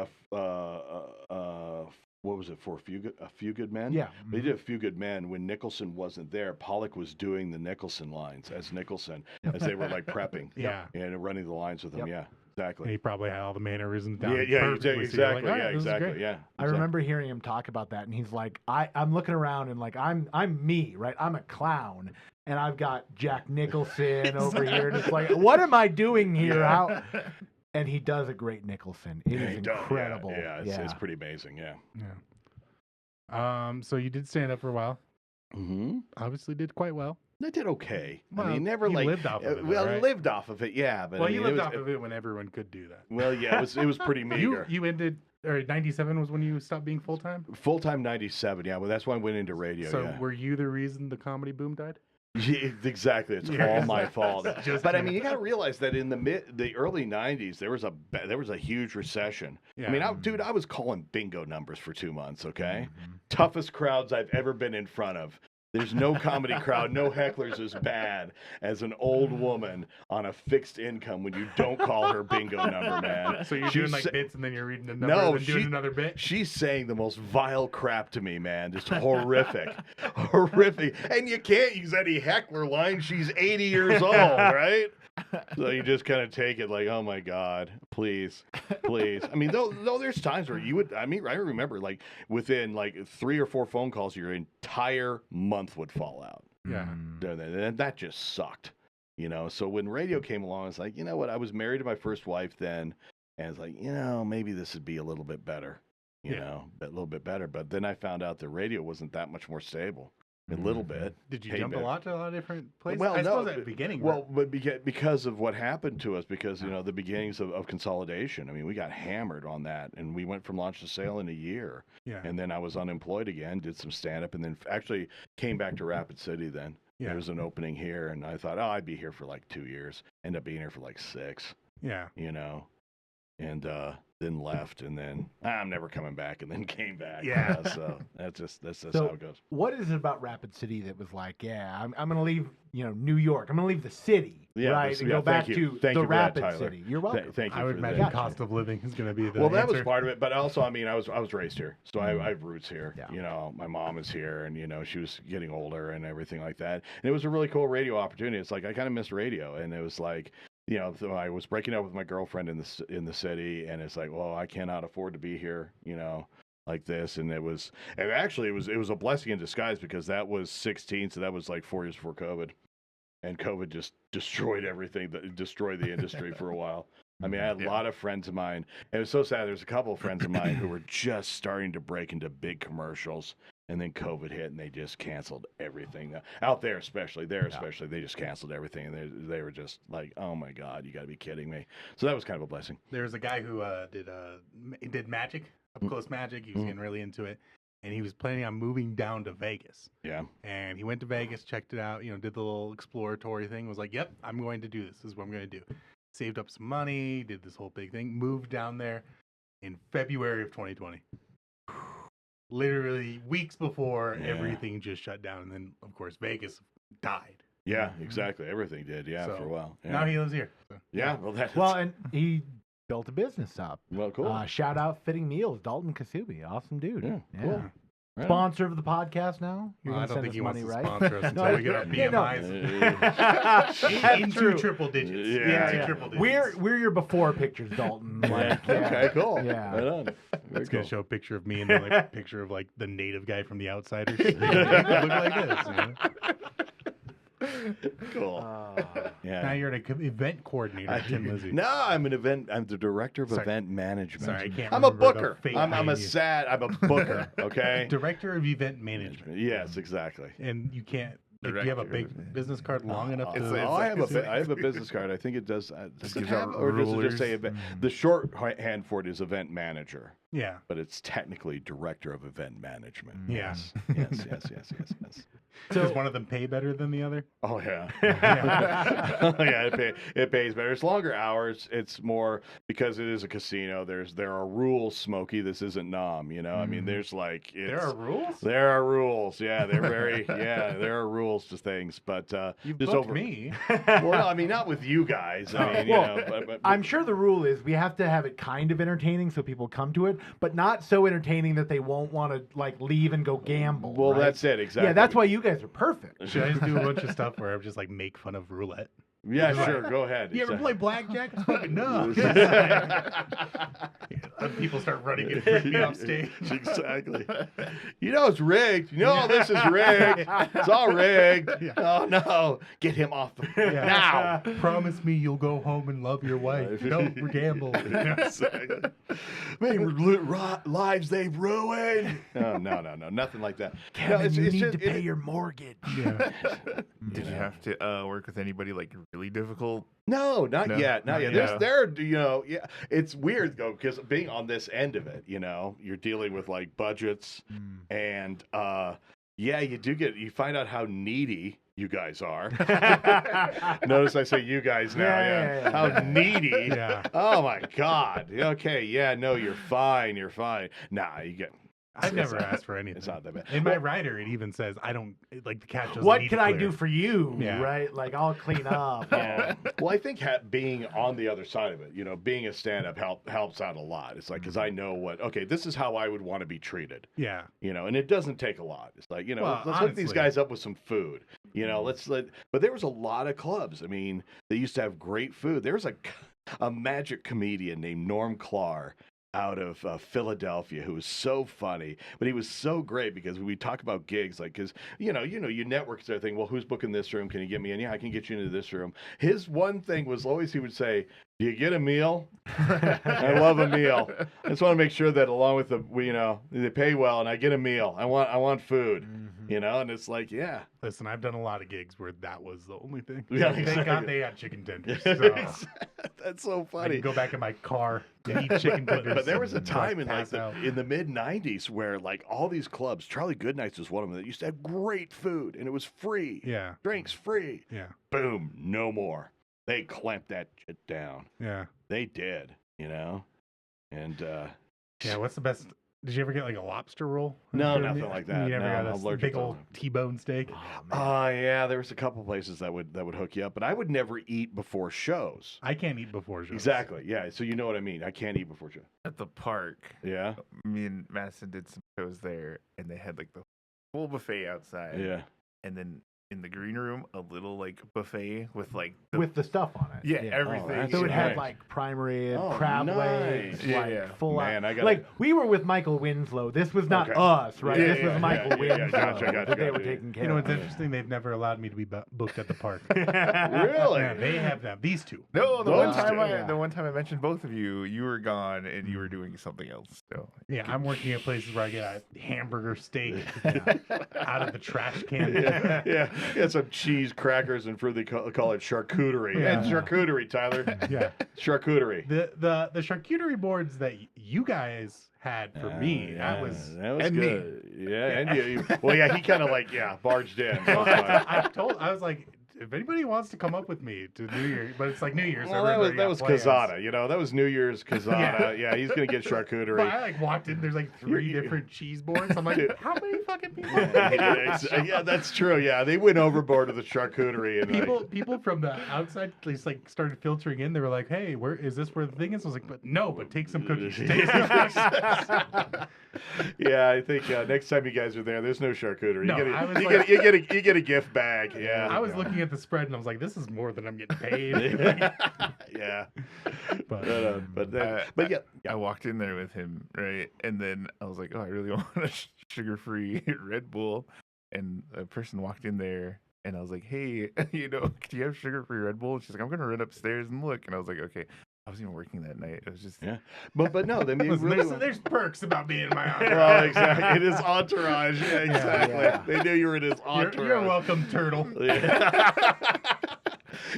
what was it for A Few Good Men? Yeah. They did A Few Good Men when Nicholson wasn't there. Pollak was doing the Nicholson lines as Nicholson as they were like prepping. Yeah. And running the lines with him. Yeah. Exactly. And he probably had all the mannerisms down. Yeah, exactly. So like, yeah, exactly. Yeah. I remember hearing him talk about that, and he's like, I'm looking around and like I'm me, right? I'm a clown, and I've got Jack Nicholson over here, and it's like, what am I doing here? How? And he does a great Nicholson. It is incredible. It's pretty amazing. Yeah. So you did stand up for a while. Mm-hmm. Obviously, did quite well. I did okay. Well, I mean, never you like lived off of it. Well, right? lived off of it. Yeah, but well, I mean, you lived off of it when everyone could do that. Well, yeah, it was pretty meager. You ended, or 97 was when you stopped being full time. Full time 97. Yeah, well, that's when I went into radio. So yeah. were you the reason the comedy boom died? Yeah, exactly. It's all my fault. But I mean, you got to realize that in the early '90s, there was a huge recession. Yeah. I mean, I was calling bingo numbers for 2 months. Okay, toughest crowds I've ever been in front of. There's no comedy crowd, no hecklers as bad as an old woman on a fixed income when you don't call her bingo number, man. So you're doing like bits and then you're reading a number No, and then doing another bit? She's saying the most vile crap to me, man. Just horrific. Horrific. And you can't use any heckler line. She's 80 years old, right? So you just kind of take it like, oh my God, please. I mean, though there's times where I remember like within like 3 or 4 phone calls, your entire month would fall out. Yeah. And that just sucked, you know? So when radio came along, it's like, you know what? I was married to my first wife then. And it's like, you know, maybe this would be a little bit better, you know, a little bit better. But then I found out the radio wasn't that much more stable. A little bit. Did you jump a lot to a lot of different places? Well, I suppose at the beginning. Well, but because of what happened to us, because, you know, the beginnings of consolidation. I mean, we got hammered on that, and we went from launch to sale in a year. Yeah. And then I was unemployed again, did some stand-up, and then actually came back to Rapid City then. Yeah. There was an opening here, and I thought, I'd be here for like 2 years. End up being here for like 6. Yeah. You know, and then left, and then I'm never coming back, and then came back. Yeah. So that's So how it goes. What is it about Rapid City that was like, I'm going to leave, you know, New York. I'm going to leave the city, right, and go back to the Rapid City. You're welcome. Thank you. I would imagine that. cost of living is going to be the Well, that answer. was part of it, but also, I mean, I was raised here, so I have roots here. Yeah. You know, my mom is here, and you know, she was getting older and everything like that. And it was a really cool radio opportunity. It's like I kind of missed radio, and it was like, you know, so I was breaking up with my girlfriend in the city, and it's like, well, I cannot afford to be here, you know, like this. And it was a blessing in disguise because that was 16, so that was like 4 years before COVID, and COVID just destroyed everything, destroyed the industry for a while. I mean, I had a lot of friends of mine. And it was so sad. There's a couple of friends of mine who were just starting to break into big commercials. And then COVID hit, and they just canceled everything. Out there, especially, they just canceled everything. And they were just like, oh, my God, you got to be kidding me. So that was kind of a blessing. There was a guy who did magic, up-close magic. He was getting really into it. And he was planning on moving down to Vegas. Yeah. And he went to Vegas, checked it out, you know, did the little exploratory thing, was like, yep, I'm going to do this. This is what I'm going to do. Saved up some money, did this whole big thing, moved down there in February of 2020. Literally weeks before everything just shut down. And then, of course, Vegas died. Yeah, exactly. Everything did, So, for a while. Yeah. Now he lives here. So. Yeah, well, Well, and he built a business up. Well, cool. Shout out Fitting Meals, Dalton Kasubi. Awesome dude. Yeah, cool. Right. Sponsor of the podcast now. You're I gonna don't send think us he wants money, to right? sponsor us until we get our BMIs. Into triple digits. Yeah. Triple digits. We're your before pictures, Dalton. Like, Okay, cool. Yeah. Right on. It's going to show a picture of me and then like a picture of like the native guy from The Outsiders. Look like this. You know? Cool. Now you're an event coordinator at Tin Lizzie. No, I'm the director of event management. Sorry, I can't I'm a remember booker. the fate I'm behind a you. booker, okay? Director of event management. Yes, exactly. And you can't. Like, do you have a big business card long enough to? I have a business card. I think it does. Does it have, or does it just say event? The shorthand for it is event manager. Yeah. But it's technically director of event management. Yeah. Yes. So does one of them pay better than the other? Oh yeah. Yeah, it pays better. It's longer hours. It's more because it is a casino. There are rules, Smokey. This isn't Nom. You know, I mean, there's like There are rules. There are rules. Yeah, they're very there are rules to things. But You just booked me. Well, I mean, not with you guys. I mean, you know, but I'm sure the rule is we have to have it kind of entertaining so people come to it, but not so entertaining that they won't want to like leave and go gamble. Well, right? that's it exactly. Yeah, that's why you guys are perfect. Should I just do a bunch of stuff where I just like make fun of roulette? Yeah, He's sure. like, Go ahead. You ever play blackjack? Fucking no. People start running and freak me off stage. Exactly. It's rigged. This is rigged. It's all rigged. Yeah. Oh no! Get him off now. Promise me you'll go home and love your wife. Don't gamble. Exactly. Lives they've ruined. No, nothing like that. Kevin, you need to pay your mortgage. Yeah. Did you have to work with anybody like really difficult? No, not No, yet. Not not yet. yet. Yeah. It's weird though because being on this end of it, you're dealing with like budgets, and you find out how needy you guys are. Notice I say you guys now. Yeah. How needy. Yeah. Oh my God. Okay. Yeah. No, you're fine. You're fine. Nah, you get. I've never asked for anything. It's not that bad. In my rider, it even says, I don't, like the cat doesn't What need can to I clear. do for you? Yeah. Right? Like, I'll clean up. Well, I think being on the other side of it, being a stand-up helps out a lot. It's like, because I know this is how I would want to be treated. Yeah. And it doesn't take a lot. It's like, Well, let's hook these honestly. guys up with some food. But there was a lot of clubs. I mean, they used to have great food. There was a magic comedian named Norm Clark out of Philadelphia who was so funny, but he was so great because we talk about gigs, like, because you network their thing. Well, who's booking this room? Can you get me in? Yeah, I can get you into this room. His one thing was always he would say, "Do you get a meal?" I love a meal. I just want to make sure that along with they pay well and I get a meal. I want food. And it's like, yeah. Listen, I've done a lot of gigs where that was the only thing. Yeah, Thank exactly. God they had chicken tenders. So That's so I funny. can go back in my car and eat chicken tenders. But there was a and, time in pass out. in the mid '90s where like all these clubs, Charlie Goodnight's was one of them, that used to have great food and it was free. Yeah. Drinks free. Yeah. Boom, no more. They clamped that shit down. Yeah. They did, and Yeah. What's the best? Did you ever get like a lobster roll? No, nothing like that. You never No, I'm got a allergic big to old them. T-bone steak? Yeah, there was a couple places that would hook you up, but I would never eat before shows. I can't eat before shows. Exactly. Yeah. So you know what I mean. I can't eat before shows. At the park, Yeah. me and Madison did some shows there, and they had like the full buffet outside. Yeah. And then in the green room, a little like buffet with like With the stuff on it. yeah, everything. that's So it had nice. like prime rib, Oh, crab nice. legs, Yeah, like yeah. full Man, out. I gotta- Like we were with Michael Winslow. This was not Okay. us, right? Yeah, this yeah, was Michael yeah, yeah, Winslow. gotcha, that they were gotcha. taking care You know of. what's interesting? They've never allowed me to be booked at the park. Really? Yeah, they have them. These two. No, the Those one time two, yeah. the one time I mentioned both of you, you were gone and you were doing something else. So Yeah, I'm working at places where I get a hamburger steak out of the trash can. Yeah. Some cheese, crackers, and fruit. They call it charcuterie. Yeah. It's charcuterie, Tyler. Yeah. Charcuterie. The charcuterie boards that you guys had for me, that was and good. Yeah, and you. Well, yeah, he kind of barged in. So I was like, if anybody wants to come up with me to New Year's, but it's like New Year's. well, so that was Kazada. That was New Year's Kazada. Yeah, he's gonna get But charcuterie. I walked in. There's like 3 different cheese boards. I'm like, how many fucking people? Yeah, that's true. Yeah, they went overboard with the charcuterie and People from the outside just started filtering in. They were like, "Hey, where is this? Where the thing is?" I was like, but take some cookies. Take some cookies." Yeah, I think next time you guys are there, there's no charcuterie. No, You get a gift bag. Yeah, I was looking at the spread and I was like, "This is more than I'm getting paid." yeah, But but yeah, I walked in there with him, right? And then I was like, oh, I really want a sugar-free Red Bull. And a person walked in there and I was like, hey, do you have sugar-free Red Bull? And she's like, I'm going to run upstairs and look. And I was like, okay. I wasn't even working that night. It was just... yeah, but no, then you listen, really. there's perks about being in my entourage. Well, exactly. It is entourage. Yeah, exactly. Yeah. They knew you were in his entourage. You're welcome, turtle. Yeah.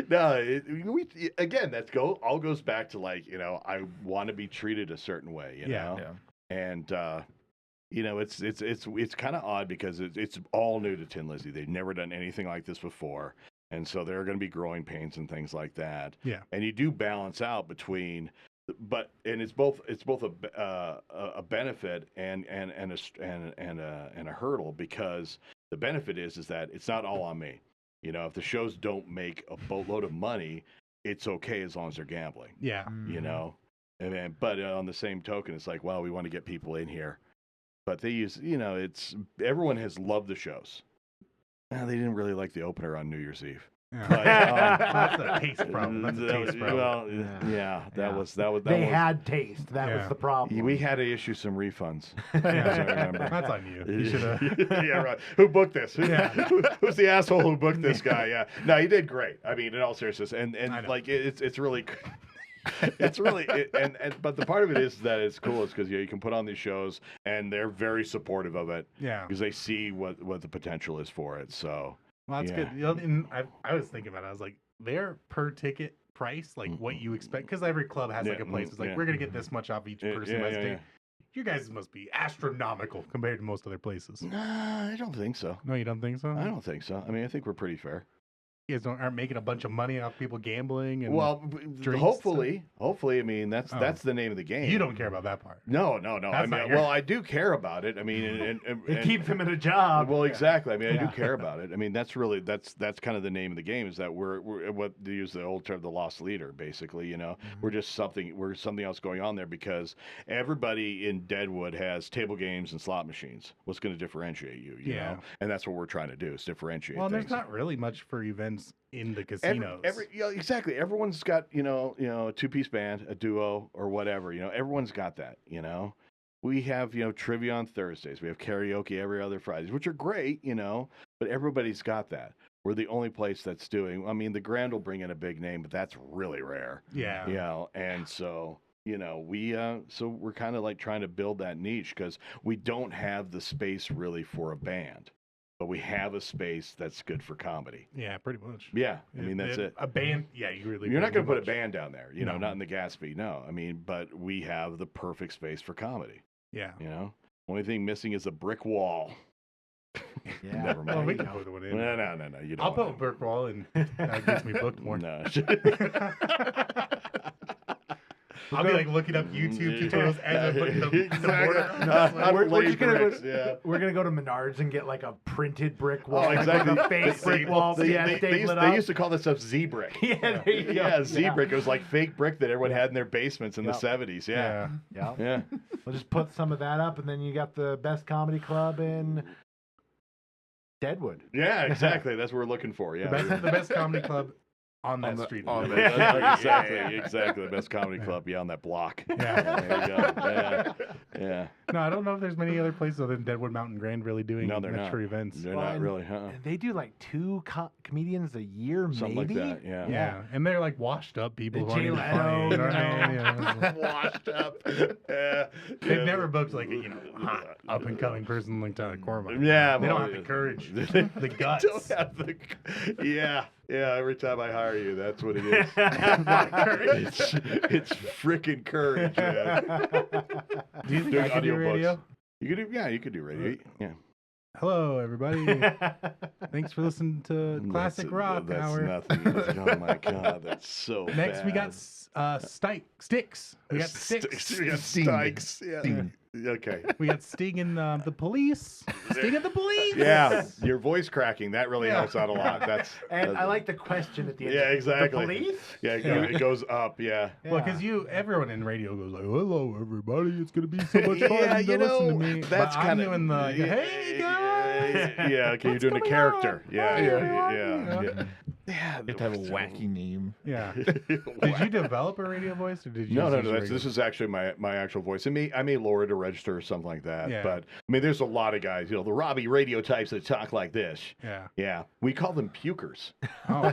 No, again, all goes back to I want to be treated a certain way, you know. Yeah. And it's kind of odd because it's all new to Tin Lizzie. They've never done anything like this before, and so there are going to be growing pains and things like that. Yeah. And you do balance out between, and it's both a benefit and a hurdle, because the benefit is that it's not all on me. If the shows don't make a boatload of money, it's okay as long as they're gambling. Yeah. But on the same token, it's like, well, we want to get people in here. But they use, everyone has loved the shows. They didn't really like the opener on New Year's Eve. Yeah. But, That's a taste problem. That's a taste problem. well, that They was, had taste. That was Yeah. the problem. we had to issue some refunds. Yeah. as I remember. That's on you. You should have. Yeah, right. Who booked this? Yeah. Who's the asshole who booked this guy? Yeah. No, he did great. I mean, in all seriousness, and I know. like it's really. It's really but the part of it is that it's cool is because you can put on these shows and they're very supportive of it Yeah. because they see what the potential is for it. So Well, that's yeah. good. You know, and I was thinking about it. I was like, their per ticket price, like what you expect, because every club has like a place. It's like, yeah. we're going to get this much off each person. by yeah. staying. You guys must be astronomical compared to most other places. Nah, I don't think so. No, you don't think so? I don't think so. I mean, I think we're pretty fair. You guys aren't making a bunch of money off people gambling. And Well, drinks hopefully. I mean, that's the name of the game. you don't care about that part. No. That's I not mean, your- well, I do care about it. I mean, It keeps him in a job. Well, exactly. I mean, I Yeah. do care about it. I mean, that's kind of the name of the game is that we're what to use the old term, the lost leader, basically. You know, we're something else going on there because everybody in Deadwood has table games and slot machines. What's going to differentiate you? You know, and that's what we're trying to do is differentiate. Well, things. there's not really much for events in the casinos. Exactly. Everyone's got a 2-piece band, a duo, or whatever. You know, everyone's got that. You know, we have trivia on Thursdays. We have karaoke every other Fridays, which are great. You know, but everybody's got that. We're the only place that's doing. I mean, the Grand will bring in a big name, but that's really rare. Yeah. You know, and so. We're kind of like trying to build that niche because we don't have the space really for a band, but we have a space that's good for comedy. Yeah, pretty much. Yeah, I mean that's it. A band, yeah, you really. You're not going to put a much. band down there, No. not in the gas fee. No, I mean, but we have the perfect space for comedy. Yeah. Only thing missing is a brick wall. Yeah. Never Well, mind. we can put one in. No, you don't. I'll put a brick wall, and that gets me booked more. No. I'll be like looking up YouTube tutorials as I'm putting the mortar. We're gonna go to Menards and get like a printed brick wall. Oh, exactly. Like with a fake brick wall. They used to call this stuff Z-brick. Yeah, there you go. Yeah, Z-brick. It was like fake brick that everyone had in their basements in the 70s. Yeah. Yeah. We'll just put some of that up, and then you got the best comedy club in Deadwood. Yeah, exactly. That's what we're looking for. Yeah. The best comedy club on that street. Exactly. The best comedy club, on that block. Yeah. There you go. Yeah. No, I don't know if there's many other places other than Deadwood Mountain Grand really doing No, they're extra not. events. They're Well, not and really, huh? They do like 2 comedians a year, Something maybe. like that. Yeah. Yeah, and they're like washed up people who aren't Jay even Leno, funny. You know what I mean? Yeah. Washed up. They've never booked like a hot up and coming person like Tyler Cormack. Yeah, they don't well, have the courage, They the guts. don't have the. Yeah. Every time I hire you, that's what it is. it's freaking courage, man. Do you think Doing I could do audiobooks. radio? You could do radio. Yeah. Hello, everybody. Thanks for listening to Classic Rock That's Hour. nothing. Oh my god, that's so. Next, we got bad. Sticks. We got Sticks. We got Stikes. Yeah. Okay. We got Sting and the police. Sting and the police. Yeah, your voice cracking, that really helps out a lot. And I like the question at the end. Yeah, exactly. The police? Yeah, it goes up. Yeah. Well, because everyone in radio goes like, "Hello, everybody, it's gonna be so much fun Yeah, to listen to me." that's But I'm kind of doing the hey guys. Yeah, okay, you're doing a coming character. on? Yeah. Yeah. Yeah. You have to have a wacky name. Yeah. Did you develop a radio voice, or did you? No. just use regular? This is actually my actual voice. I may lower it to register or something like that. Yeah. But I mean, there's a lot of guys, the Robbie radio types that talk like this. Yeah. Yeah. We call them pukers Oh.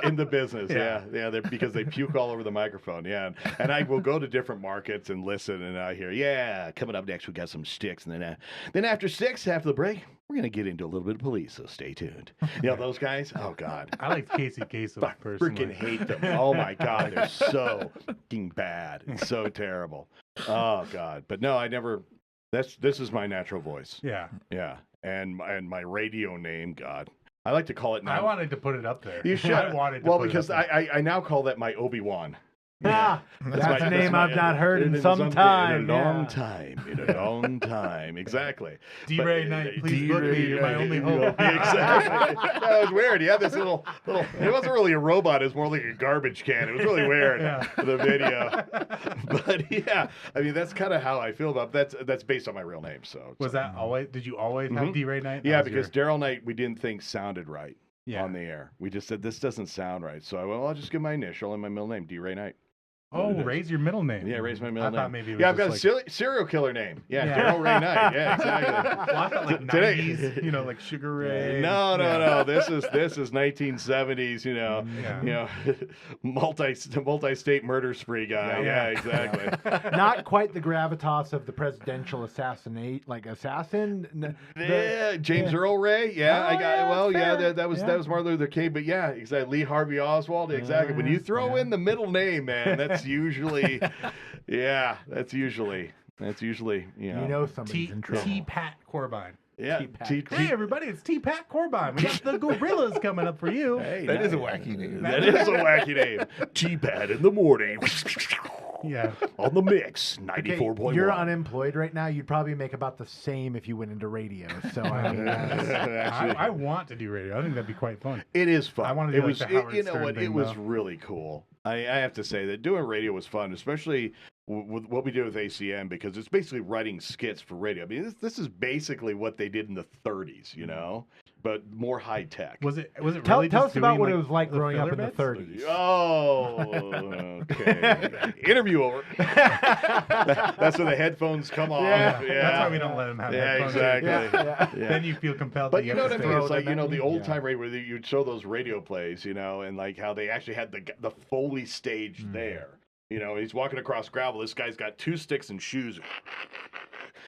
in the business. Yeah. Yeah. They're because they puke all over the microphone. Yeah. And I will go to different markets and listen, and I hear, coming up next we got some Sticks, and then after Sticks, after the break, we're gonna get into a little bit of police. So stay tuned. Those guys. Oh God. I like Casey Kasem I personally. freaking hate them. Oh my God, they're so fucking bad. It's so terrible. Oh God. But no, I never. This is my natural voice. Yeah. Yeah, and my radio name, God, I like to call it. I wanted to put it up there. You should. I wanted to well, put because it up there. I now call that my Obi-Wan. That's a name I've not heard in In some time. In a long time. Exactly. D-Ray Knight, please book me. You're my only hope. Exactly. That was weird. He had this little. It wasn't really a robot. It was more like a garbage can. It was really weird. Yeah. The video. But yeah, I mean that's kind of how I feel about that's based on my real name. So Was that always? Did you always have D-Ray Knight? Yeah, That was because Darryl Knight we didn't think sounded right. on the air. We just said, this doesn't sound right. So I went, well, I'll just give my initial and my middle name, D-Ray Knight. Oh, raise your middle name. Yeah, raise my middle name. I thought maybe it was yeah, I've got just a serial killer name. Yeah, Darryl Ray Knight. Yeah, exactly. Well, I thought like 90s, like Sugar Ray. No. This is 1970s. Multi-state murder spree guy. Yeah, exactly. Not quite the gravitas of the presidential assassin. James Earl Ray. Yeah, Oh, I got. yeah, Well, fair. yeah, that was Martin Luther King. But yeah, exactly. Lee Harvey Oswald. Exactly. When you throw in the middle name, man, that's usually, somebody's in trouble. T. Pat Corbine. Yeah. Hey, everybody, it's T. Pat Corbine. We got the gorillas coming up for you. Hey, That is a wacky name. That is a wacky name. T-Pat in the morning. Yeah. On the mix, 94.1. You're unemployed right now. You'd probably make about the same if you went into radio. So I mean, I want to do radio. I think that'd be quite fun. It is fun. I want to do like the Howard you know Stern what? thing, It was though. really cool. I have to say that doing radio was fun, especially with what we did with ACM, because it's basically writing skits for radio. I mean, this is basically what they did in the 30s, but more high tech. Was it really tell just us about doing, what like, it was like the growing up filler in the bits? 30s. Oh, okay. Interview over. That's when the headphones come off. Yeah. That's why we don't let them have headphones. Exactly. Yeah. Then you feel compelled But to you know what I mean? throw It's like, them at the me. old time radio where you'd show those radio plays, and like how they actually had the Foley stage there. He's walking across gravel. This guy's got 2 sticks and shoes.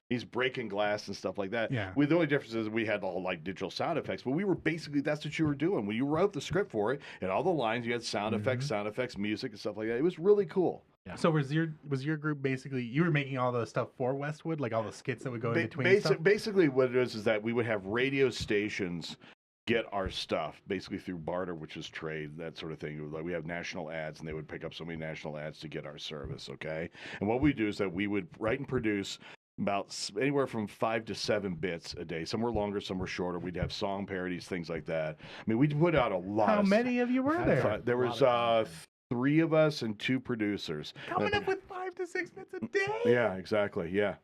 He's breaking glass and stuff like that. Yeah. The only difference is we had all like digital sound effects, but we were basically, that's what you were doing. When you wrote the script for it and all the lines, you had sound effects, music and stuff like that. It was really cool. Yeah. So was your group basically, you were making all the stuff for Westwood, like all the skits that would go in between stuff? Basically what it is that we would have radio stations get our stuff basically through barter, which is trade, that sort of thing. Like we have national ads, and they would pick up so many national ads to get our service. Okay, and what we do is that we would write and produce about anywhere from 5 to 7 bits a day. Some were longer, some were shorter. We'd have song parodies, things like that. I mean, we put out a lot. How many of you were there? There was 3 of us and 2 producers. Coming up with 5 to 6 bits a day? Yeah, exactly. Yeah.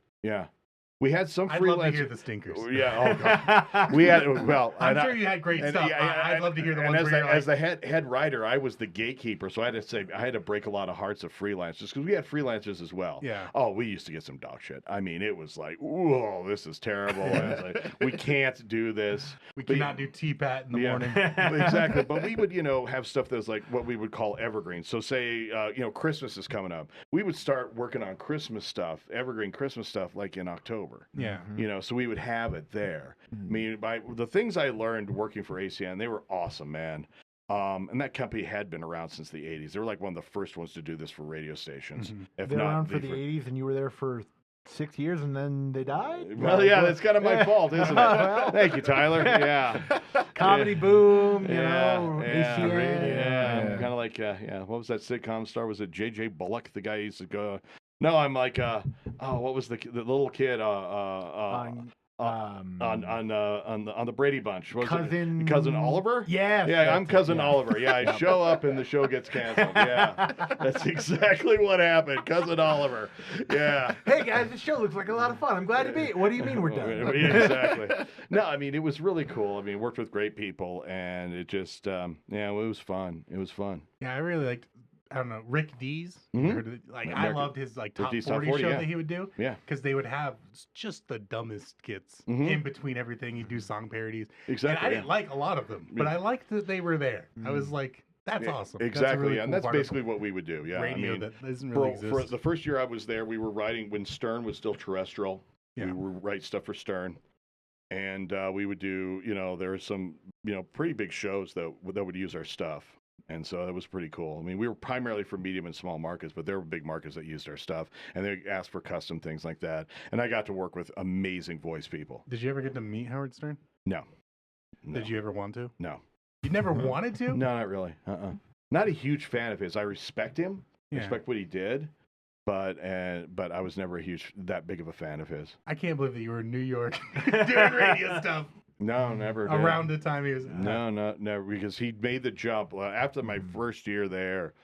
We had some I'd freelance. love to hear the stinkers. Yeah, oh god. We had I'm sure you had great stuff. I'd love to hear the ones where you're as the head writer, I was the gatekeeper, so I had to break a lot of hearts of freelancers because we had freelancers as well. Yeah. Oh, we used to get some dog shit. I mean, it was like, whoa, this is terrible. And it's like, we can't do this. we cannot do T-Pat in the morning. Exactly. But we would, have stuff that's like what we would call evergreen. So say, Christmas is coming up. We would start working on Christmas stuff, evergreen Christmas stuff, like in October. Yeah. So we would have it there. I mean, the things I learned working for ACN, they were awesome, man. And that company had been around since the 80s. They were like one of the first ones to do this for radio stations. If They're not, around for the 80s, and you were there for 6 years, and then they died? Well, yeah, that's kind of my fault, isn't it? Well. Thank you, Tyler. Yeah. Comedy boom, Yeah. ACN. Kind of like, what was that sitcom star? Was it J.J. Bullock? The guy used to go... No, I'm like, what was the little kid on the Brady Bunch? What was it? Cousin Oliver? Yes, Yeah, I'm Cousin yeah. Oliver. Yeah, I show up and the show gets canceled. Yeah, that's exactly what happened. Cousin Oliver. Yeah. Hey guys, this show looks like a lot of fun. I'm glad to be. What do you mean we're done? Yeah, exactly. No, I mean, it was really cool. I mean, worked with great people, and it just, it was fun. It was fun. Yeah, I really liked, I don't know, Rick D's. Mm-hmm. I loved his top 40 Top 40, show yeah. that he would do. Yeah. Because they would have just the dumbest skits in between everything. He'd do song parodies. Exactly. And I didn't like a lot of them, but I liked that they were there. I was like, that's awesome. Exactly. That's a really and cool that's part of basically what we would do. Yeah. radio I mean, that doesn't really exist. for the first year I was there, we were writing when Stern was still terrestrial. Yeah. We would write stuff for Stern. And we would do, there were some, pretty big shows that would use our stuff. And so that was pretty cool. I mean, we were primarily for medium and small markets, but there were big markets that used our stuff. And they asked for custom things like that. And I got to work with amazing voice people. Did you ever get to meet Howard Stern? No. Did you ever want to? No. You never wanted to? No, not really. Not a huge fan of his. I respect him. Yeah. Respect what he did. But I was never that big of a fan of his. I can't believe that you were in New York doing radio stuff. No, never did. Around the time he was... No, never, because he made the jump. After my first year there,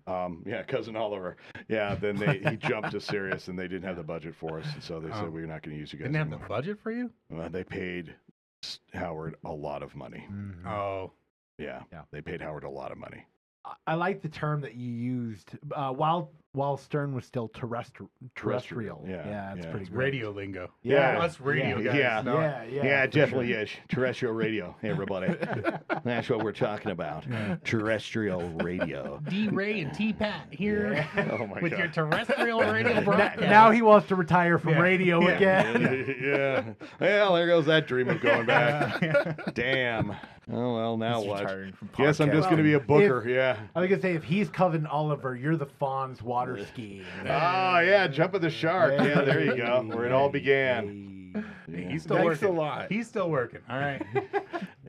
Cousin Oliver, then he jumped to Sirius, and they didn't have the budget for us, and so they said, we're not going to use you guys Didn't have anymore. the budget for you? They paid Howard a lot of money. Oh. Yeah. Yeah. They paid Howard a lot of money. I like the term that you used while Stern was still terrestrial. Yeah, it's yeah. pretty It's great. radio lingo. Yeah. Us radio guys. Yeah. know it. Yeah, it for definitely sure. is. Terrestrial radio, everybody. That's what we're talking about. Terrestrial radio. D. Ray and T. Pat here Oh, my with God. your terrestrial radio broadcast. Now he wants to retire from Yeah. radio Yeah. again. Yeah. Well, there goes that dream of going back. Damn. Oh, well, now He's what? retiring from Guess I'm just going to be a booker, yeah. I was gonna say if he's Coven Oliver, you're the Fawn's water skiing. Oh, yeah, jump of the shark. Yeah, there you go. Where it all began. Hey, he's still Thanks working. a lot. He's still working. All right.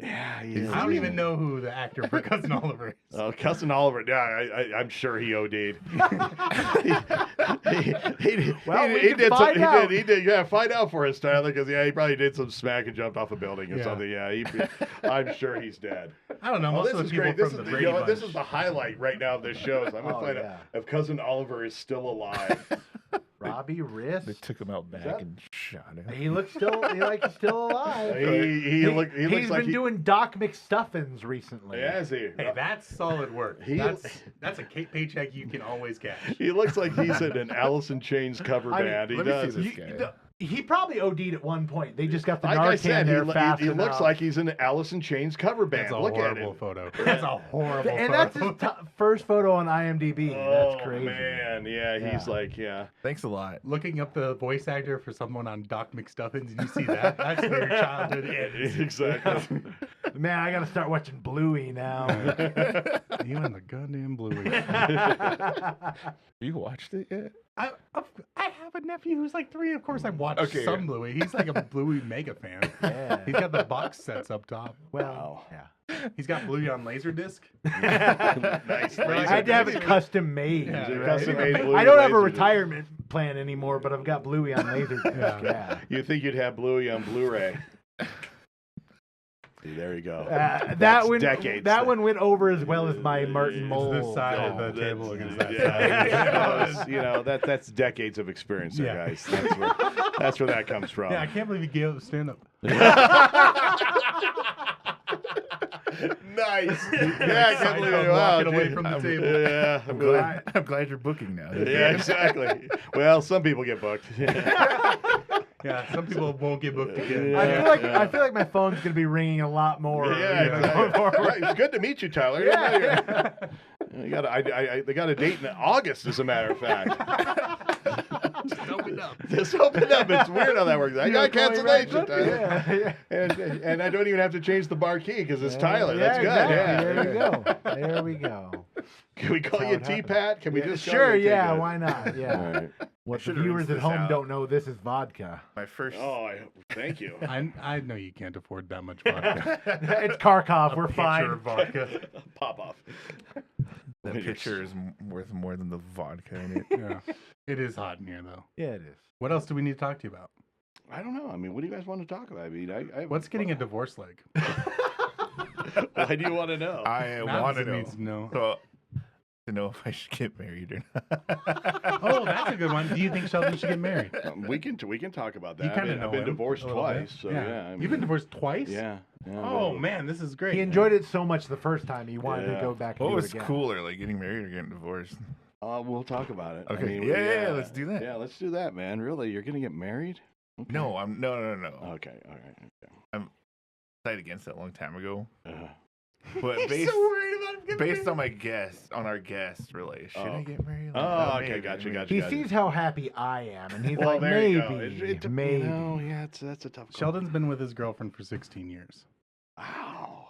Yeah, I don't even know who the actor for Cousin Oliver is. Oh, Cousin Oliver. Yeah, I'm sure he OD'd. he did. Yeah, find out for us, Tyler, because he probably did some smack and jumped off a building or something. Yeah, I'm sure he's dead. I don't know. Oh, Most this of the is people great. This from is the the, Brady you know, Bunch. this is the highlight right now of this show. So I'm gonna find out if Cousin Oliver is still alive. Robbie They Riss. took him out back that- and shot him. He looks still like he's still alive. He looks He's like been doing Doc McStuffins recently. Yeah, is he? Hey, that's solid work. He- That's a paycheck you can always cash. He looks like he's in an Alice in Chains cover I mean, band. He let me see does. this You- guy. He probably OD'd at one point. They just got the Like Narcan I said, there fast he enough. looks like he's in an Alice in Chains cover band. That's a Look at horrible him. photo. That's a horrible And photo. that's his first photo on IMDb. Oh, That's crazy. man. Yeah, he's Yeah. like, yeah. Thanks a lot. Looking up the voice actor for someone on Doc McStuffins, and you see that. That's where your childhood ends. Exactly. Man, I gotta start watching Bluey now. You and the goddamn Bluey. You watched it yet? I have a nephew who's like 3. Of course, I watched some Bluey. He's like a Bluey mega fan. Yeah. He's got the box sets up top. Well, yeah. He's got Bluey on Laserdisc. Nice. Right. I had to have it custom made. Yeah, right? custom-made Bluey I don't have a Laserdisc. retirement plan anymore, but I've got Bluey on Laserdisc. Yeah. You think you'd have Bluey on Blu-ray? See, there you go. That That's one, decades. that one went over as well as my Martin Mole. This side Oh, of the table against that Yeah. side. That's decades of experience there, Yeah. guys. That's where that comes from. Yeah, I can't believe he gave up stand-up. Nice. Yeah, I can't believe it. Wow, Walking away gee. from the table. Yeah, I'm glad you're booking now. yeah, exactly. Well, some people get booked. Yeah, some people won't get booked again. I feel like my phone's gonna be ringing a lot more. Yeah, you know, exactly. going forward. Right, it's good to meet you, Tyler. Yeah. They got a date in August, as a matter of fact. Just open up. Just open up. It's weird how that works. I got cancellation, Tyler. Yeah, yeah. And I don't even have to change the marquee because it's Tyler. Yeah, That's good. exactly. Yeah. There we go. Can we call you T-Pat? Can we just call Sure, you yeah, T-Pat? why not? All Yeah. right. What the Should've viewers rinsed at this home out. don't know, this is vodka. My first. Oh, thank you. I know you can't afford that much vodka. It's Kharkov. We're Pitcher fine. of vodka. Pop off. That picture is worth more than the vodka in it. Yeah. It is hot in here, though. Yeah, it is. What else do we need to talk to you about? I don't know. I mean, what do you guys want to talk about? I mean, What's getting a divorce like? Why do you want to know? I Now want to it know. needs to know. So, to know if I should get married or not. Oh, that's a good one. Do you think Sheldon should get married? We can talk about that. You kind of know I've been him divorced a little bit. twice, so yeah. I mean, You've been divorced twice? Yeah. Oh man, this is great. He enjoyed it so much the first time, he wanted to Yeah. go back and What do was it again. cooler, like getting married or getting divorced? We'll talk about it. I Okay. mean, Yeah, let's do that. Yeah, let's do that, man. Really, you're gonna get married? Okay. No, no. Okay. All right. Decided against that a long time ago. Okay. But He's so worried about him getting based on married. our guest, really, should Oh. I get married? Like, Oh, maybe, okay. Gotcha. maybe. He sees how happy I am, and he's Well, like, there you go. maybe, It maybe. yeah, that's a tough call. Sheldon's been with his girlfriend for 16 years. Wow.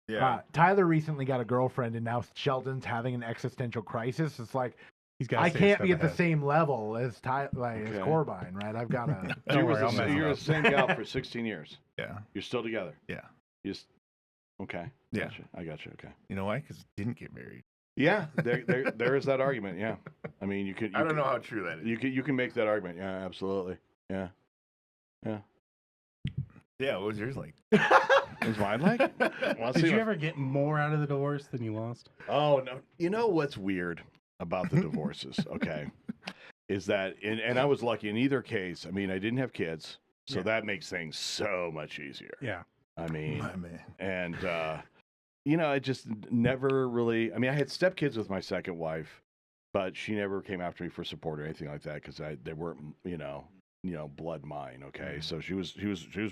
Yeah. Tyler recently got a girlfriend, and now Sheldon's having an existential crisis. It's like, He's got. I can't be at the same level as as Okay. Corbijn, right? I've got to. Don't worry, I'll So mess it you're up. the same gal for 16 years. Yeah. You're still together. Yeah. Okay. Yeah. Gotcha. I got you. Okay. You know why? Because didn't get married. Yeah. There is that argument. Yeah. I mean, you could. I don't know how true that is. You can make that argument. Yeah. Absolutely. Yeah. Yeah. Yeah, what was yours like? Is mine like? Well, Did see you what- ever get more out of the divorce than you lost? Oh no! You know what's weird about the divorces? Okay, is that and I was lucky in either case. I mean, I didn't have kids, so Yeah. that makes things so much easier. Yeah. I mean, My man. and I just never really. I mean, I had stepkids with my second wife, but she never came after me for support or anything like that because they weren't, blood mine. Okay, so she was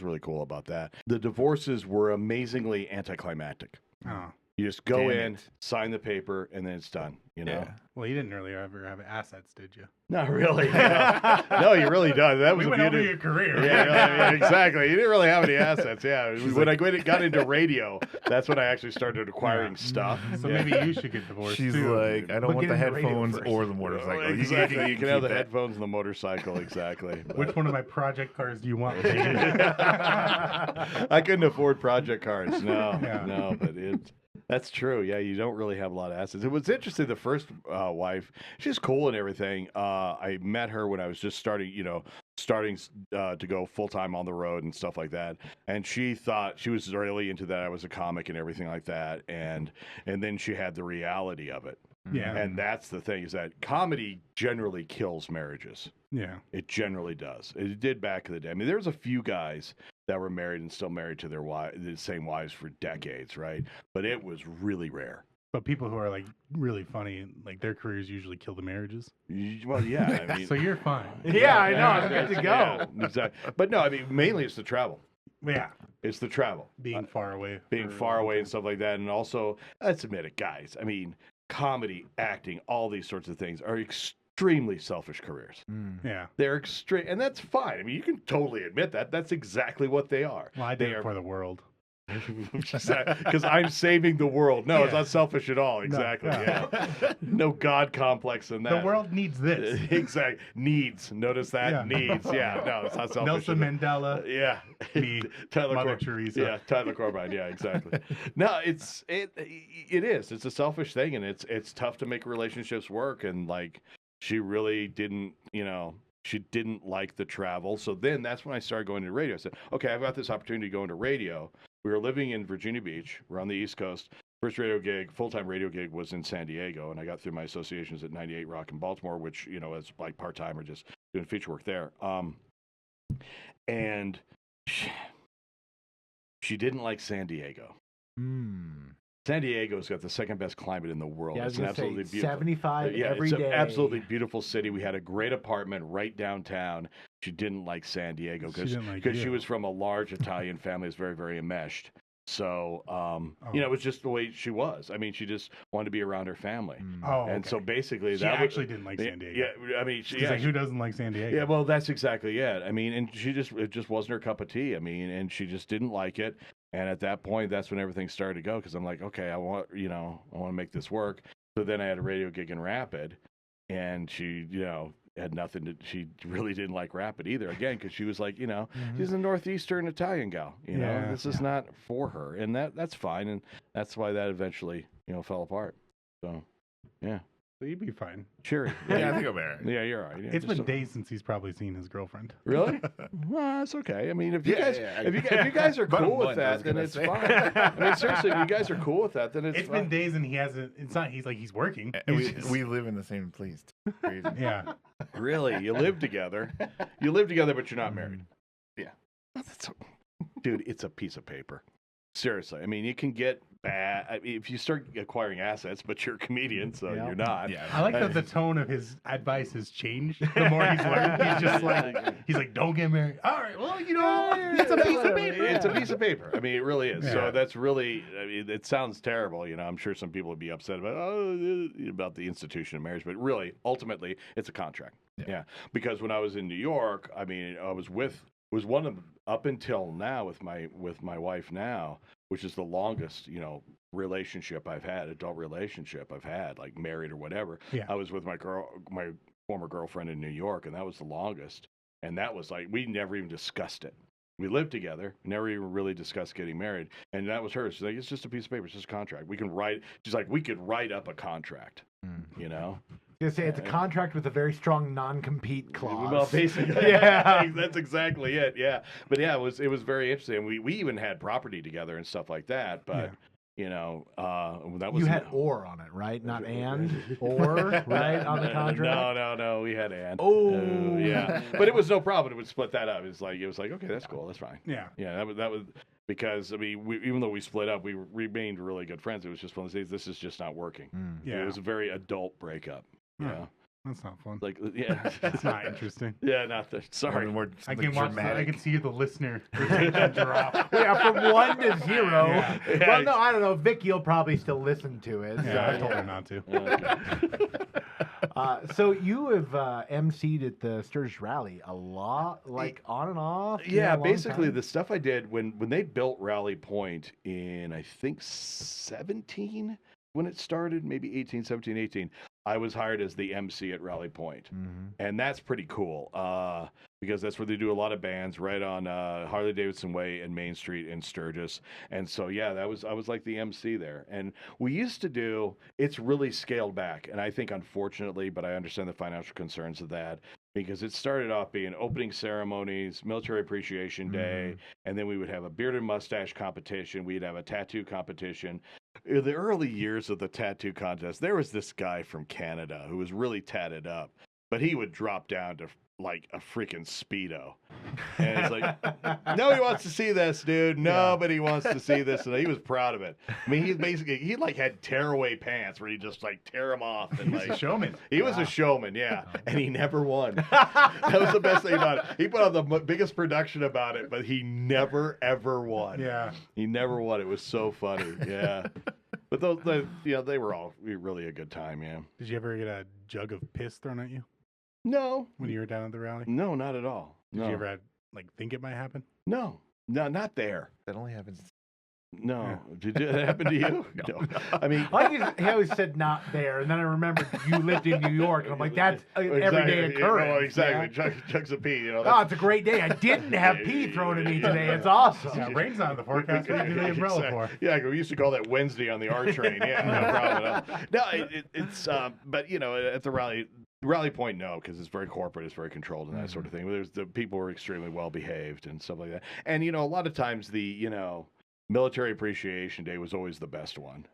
really cool about that. The divorces were amazingly anticlimactic. Oh. You just go in, sign the paper, and then it's done. Yeah. Well, you didn't really ever have assets, did you? Not really. No, you really don't. That was we went over your career. Yeah, exactly. You didn't really have any assets. Yeah. When I got into radio, that's when I actually started acquiring stuff. So maybe you should get divorced. She's too. like, I don't want the headphones or the motorcycle. Exactly. You can have the that. headphones and the motorcycle. Exactly. Which one of my project cars do you want? I couldn't afford project cars. No, Yeah. no, but that's true. Yeah, you don't really have a lot of assets. It was interesting. The first wife, she's cool and everything. I met her when I was just starting to go full time on the road and stuff like that. And she thought she was really into that. I was a comic and everything like that. And then she had the reality of it. Yeah. And that's the thing, is that comedy generally kills marriages. Yeah. It generally does. It did back in the day. I mean, there's a few guys that were married and still married to the same wives for decades, right? But it was really rare. But people who are like really funny, like their careers usually kill the marriages. Well, yeah. I mean, So you're fine. Yeah, I know. I'm good to go. Yeah, exactly. But no, I mean, mainly it's the travel. Yeah. It's the travel. Being far away. Being far away and stuff like that. And also, let's admit it, guys. I mean, comedy, acting, all these sorts of things are extremely selfish careers. Yeah. They're extreme, and that's fine. I mean, you can totally admit that. That's exactly what they are. Well, I did it for the world. Because I'm saving the world. No, it's Yeah. not selfish at all. Exactly. no. Yeah. No God complex in that. The world needs this. Exactly. Needs. Notice that? Yeah. Needs. Yeah. No, it's not selfish. Nelson Mandela. Yeah. Me, Mother Teresa. Yeah, Tyler Corbijn. Yeah, exactly. No, it is. It's a selfish thing, and it's tough to make relationships work. And like, she really didn't, she didn't like the travel. So then that's when I started going to radio. I said, okay, I've got this opportunity to go into radio. We were living in Virginia Beach. We're on the East Coast. First radio gig, full-time radio gig, was in San Diego, and I got through my associations at 98 Rock in Baltimore, which, as like part-time or just doing feature work there. And she didn't like San Diego. San Diego's got the second best climate in the world. Yeah, it's an absolutely beautiful 75 every it's an day. absolutely beautiful city. We had a great apartment right downtown. She didn't like San Diego because she was from a large Italian family. It's very, very enmeshed. So, it was just the way she was. I mean, she just wanted to be around her family. And so basically, she actually didn't like San Diego. Yeah, I mean, she's like, who doesn't like San Diego? Yeah, well, that's exactly it. I mean, and it just wasn't her cup of tea. I mean, and she just didn't like it. And at that point, that's when everything started to go, because I'm like, okay, I want to make this work. So then I had a radio gig in Rapid, and she, had nothing to. She really didn't like Rapid either. Again, because she was like, she's a northeastern Italian gal. This is not for her, and that's fine, and that's why that eventually, fell apart. So, yeah. So you'd be fine. Sure. Yeah, I think I'm all right. Yeah, you're all right. Yeah, It's been days since he's probably seen his girlfriend. Really? Well, it's okay. I mean, if you guys are cool with that, then it's fine. I mean, seriously, if you guys are cool with that, then it's fine. It's been days and he hasn't. It's not. He's like he's working. And we live in the same place. Crazy. Yeah. Really? You live together. You live together, but you're not married. Yeah. Dude, it's a piece of paper. Seriously. I mean, you can get bad. I mean, if you start acquiring assets, but you're a comedian, so you're not. Yeah. I like that the tone of his advice has changed the more he's learned. He's just like, don't get married. All right, well, it's a piece of paper. It's a piece of paper. I mean, it really is. Yeah. So that's really, I mean, it sounds terrible. I'm sure some people would be upset about the institution of marriage, but really, ultimately, it's a contract. Yeah. Because when I was in New York, I mean, I was one of, up until now with my wife now, which is the longest, relationship I've had, adult relationship I've had, like married or whatever. Yeah. I was with my former girlfriend in New York, and that was the longest. And that was like, we never even discussed it. We lived together, never even really discussed getting married. And that was her. She's like, it's just a piece of paper. It's just a contract. She's like, we could write up a contract, Say it's a contract with a very strong non-compete clause. Well, basically, yeah, that's exactly it. Yeah, but yeah, it was very interesting. We even had property together and stuff like that. But that was you had or on it, right? Not and or right on the contract. No, we had and. Oh, yeah, but it was no problem. It would split that up. It was like okay, that's cool, that's fine. Yeah, that was because I mean, even though we split up, we remained really good friends. It was just one of those days. This is just not working. Yeah. It was a very adult breakup. Yeah. That's not fun. Like, yeah. That's not interesting. Yeah, not that. Sorry. More I can watch. I can see the listener retention drop. Yeah, from 1 to 0. Yeah. Well, no, I don't know. Vicky will probably still listen to it. Yeah, I told her not to. Okay. So you have emceed at the Sturgis Rally a lot, like on and off. Yeah, a long basically time? the stuff I did when they built Rally Point in, I think, 17 when it started, maybe 18, 17, 18. I was hired as the MC at Rally Point. And that's pretty cool because that's where they do a lot of bands right on Harley-Davidson Way and Main Street in Sturgis. And so, yeah, I was like the MC there. And we used to do, it's really scaled back. And I think, unfortunately, but I understand the financial concerns of that, because it started off being opening ceremonies, Military Appreciation Day, and then we would have a beard and mustache competition. We'd have a tattoo competition. In the early years of the tattoo contest, there was this guy from Canada who was really tatted up, but he would drop down to like a freaking Speedo. And it's like, nobody wants to see this, dude. Nobody wants to see this. And he was proud of it. I mean, he like had tearaway pants where he just like tear them off. And like, a showman. He was a showman, yeah. And he never won. That was the best thing about it. He put on the biggest production about it, but he never, ever won. Yeah. He never won. It was so funny. Yeah. But they were all really a good time, yeah. Did you ever get a jug of piss thrown at you No. when you were down at the rally? No, not at all. Did you ever think it might happen? No, not there. That only happens. No. Did that happen to you? No. I mean, he always said not there, and then I remembered you lived in New York, and I'm like, that's an everyday occurrence. Oh, exactly. Yeah? Chugs of pee. Oh, it's a great day. I didn't have pee thrown at me today. It's awesome. Yeah, rain's not in the forecast. What do you do the umbrella for? Yeah, we used to call that Wednesday on the R train. Yeah, no problem at all. No, it's but at the Rally Point, no, because it's very corporate, it's very controlled, and that sort of thing. The people were extremely well behaved and stuff like that. And a lot of times the Military Appreciation Day was always the best one.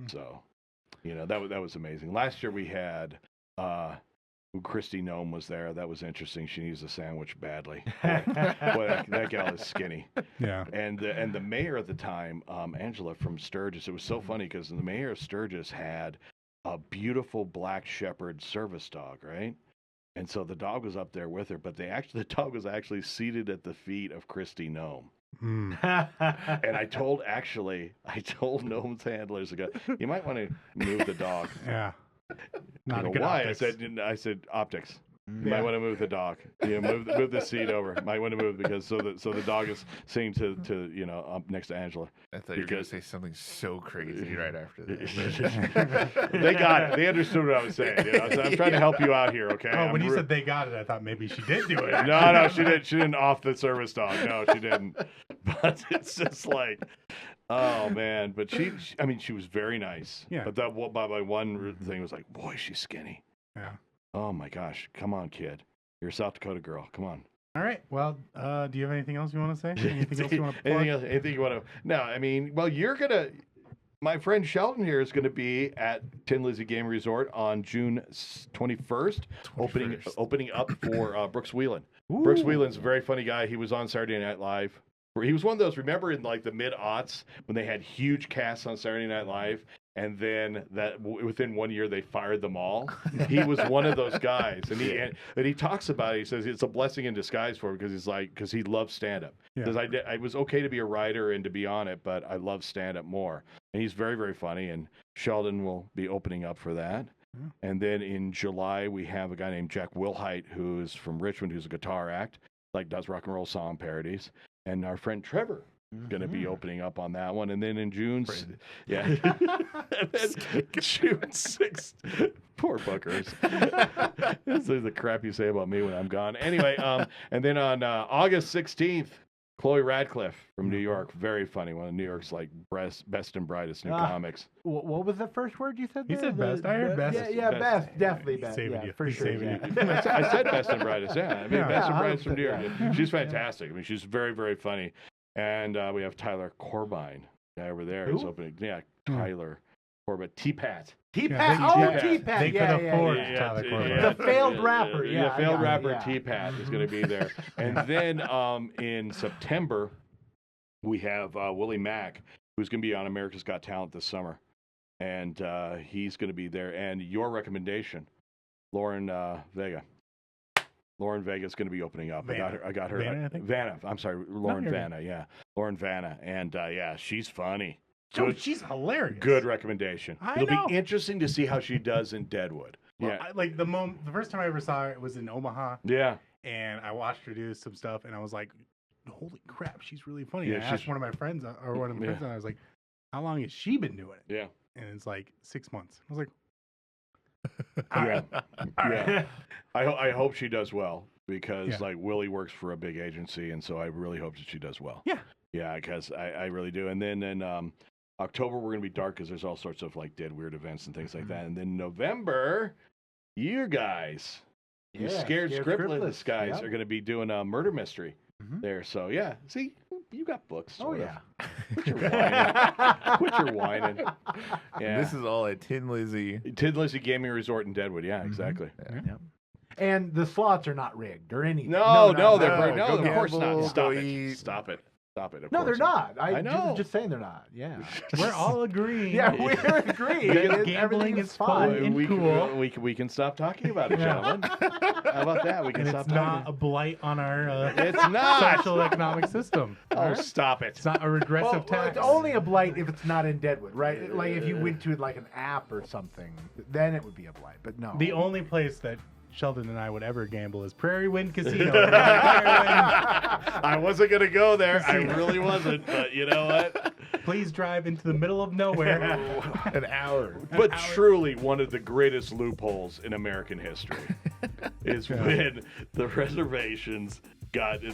So, that was amazing. Last year we had Christy Nome was there. That was interesting. She needs a sandwich badly. Boy, that gal is skinny. Yeah. And the mayor at the time, Angela from Sturgis. It was so funny because the mayor of Sturgis had a beautiful black shepherd service dog, right? And so the dog was up there with her, but the dog was actually seated at the feet of Christy Nome. And I told Nome's handlers, you might want to move the dog. Yeah. Not a good why? optics. I said optics. You might want to move the dog. Move the seat over. Might want to move because so the dog is sitting to up next to Angela. I thought you were going to say something so crazy right after this. They got it. They understood what I was saying. So I'm trying to help you out here, okay? Oh, when you said they got it, I thought maybe she did do it. No, she didn't. She didn't off the service dog. No, she didn't. But it's just like, oh man. But she was very nice. Yeah. But that my one thing was like, boy, she's skinny. Yeah. Oh my gosh, come on, kid. You're a South Dakota girl. Come on. All right. Well, do you have anything else you want to say? Anything else you want to plug? Anything you want to? No, you're gonna. My friend Sheldon here is going to be at Tin Lizzie Gaming Resort on June 21st, opening up for Brooks Wheelan. Ooh. Brooks Wheelan's a very funny guy. He was on Saturday Night Live. He was one of those. Remember in like the mid-aughts when they had huge casts on Saturday Night Live? And then within 1 year they fired them all. He was one of those guys, and he talks about it. He says it's a blessing in disguise for him because he loves stand up. Because I was okay to be a writer and to be on it, but I love stand up more. And he's very, very funny. And Sheldon will be opening up for that. Yeah. And then in July we have a guy named Jack Wilhite who's from Richmond, who's a guitar act, does rock and roll song parodies, and our friend Trevor. Going to be opening up on that one. And then in June, and then June 6th, poor fuckers. This is the crap you say about me when I'm gone. Anyway, and then on August 16th, Chloe Radcliffe from New York, very funny, one of New York's best and brightest new comics. What was the first word you said? You said best. I heard best. Yeah, best. Definitely best. Saving you. For sure. I said best and brightest. Yeah, best and brightest from New York. Yeah. She's fantastic. She's very, very funny. And we have Tyler Corbine, guy over there who's opening. Yeah, Tyler Corbine. T-Pat. T-Pat. T-Pat. They could afford Tyler Corbine. The failed rapper. The failed rapper T-Pat is going to be there. And then in September, we have Willie Mack, who's going to be on America's Got Talent this summer. And he's going to be there. And your recommendation, Lauren Vega. Lauren Vega's going to be opening up. Vanna. I got her. Vanna, I think? Vanna. I'm sorry, Lauren Vanna. Yeah, Lauren Vanna. And yeah, she's funny. Oh, she's hilarious. Good recommendation. I It'll know. be interesting to see how she does in Deadwood. Well, Yeah. the first time I ever saw her was in Omaha, Yeah. and I watched her do some stuff, and I was like, "Holy crap, she's really funny." Yeah, And I she's- asked one of my friends, or one of my friends, and I was like, "How long has she been doing it?" Yeah. And it's like 6 months. I was like, Yeah. "All Yeah. right." I hope she does well because Yeah. like Willie works for a big agency, and so I really hope that she does well. Yeah. Yeah, because I really do. And then in October we're gonna be dark because there's all sorts of like dead weird events and things like that. And then November, you guys, you scared scriptless guys Yep. are gonna be doing a murder mystery Mhm. there. So yeah, see, you got books. Oh, sort of. yeah. Quit your whining. Quit your whining. Yeah. This is all at Tin Lizzie. Tin Lizzie Gaming Resort in Deadwood. Yeah, exactly. Yep. And the slots are not rigged or anything. No, they're no. no, Go of course gamble, not. Stop go it. eat. Stop it. Stop it. Of No, they're course not. I know. was just saying they're not. Yeah. We're all agreeing. Yeah, we're agreeing. Gambling Everything is is fun. fine. and cool. We can stop talking about it, gentlemen. How about that? We can And stop it's not talking. a blight on our It's not. social economic system. Oh, stop it. It's not a regressive Well, tax. it's only a blight if it's not in Deadwood, right? Like if you went to like an app or something, then it would be a blight. But no. The only place that Sheldon and I would ever gamble is Prairie Wind Casino. Prairie Wind. I wasn't going to go there. I really wasn't. But you know what? Please drive into the middle of nowhere. An hour. But truly, one of the greatest loopholes in American history is when the reservations got and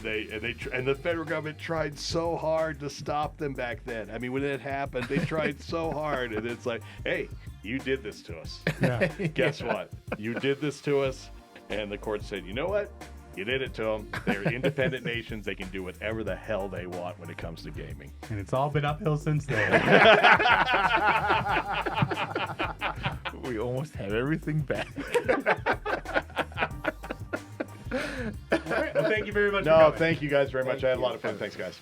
the federal government tried so hard to stop them back then. I mean, when it happened, they tried so hard, and it's like, hey, you did this to us. Yeah. Guess what? You did this to us, and the court said, you know what? You did it to them. They're independent nations. They can do whatever the hell they want when it comes to gaming. And it's all been uphill since then. We almost have everything back. All right, well, thank you very much. for No, coming. thank you guys very much. Thank I had a you. lot of fun. Thanks, guys.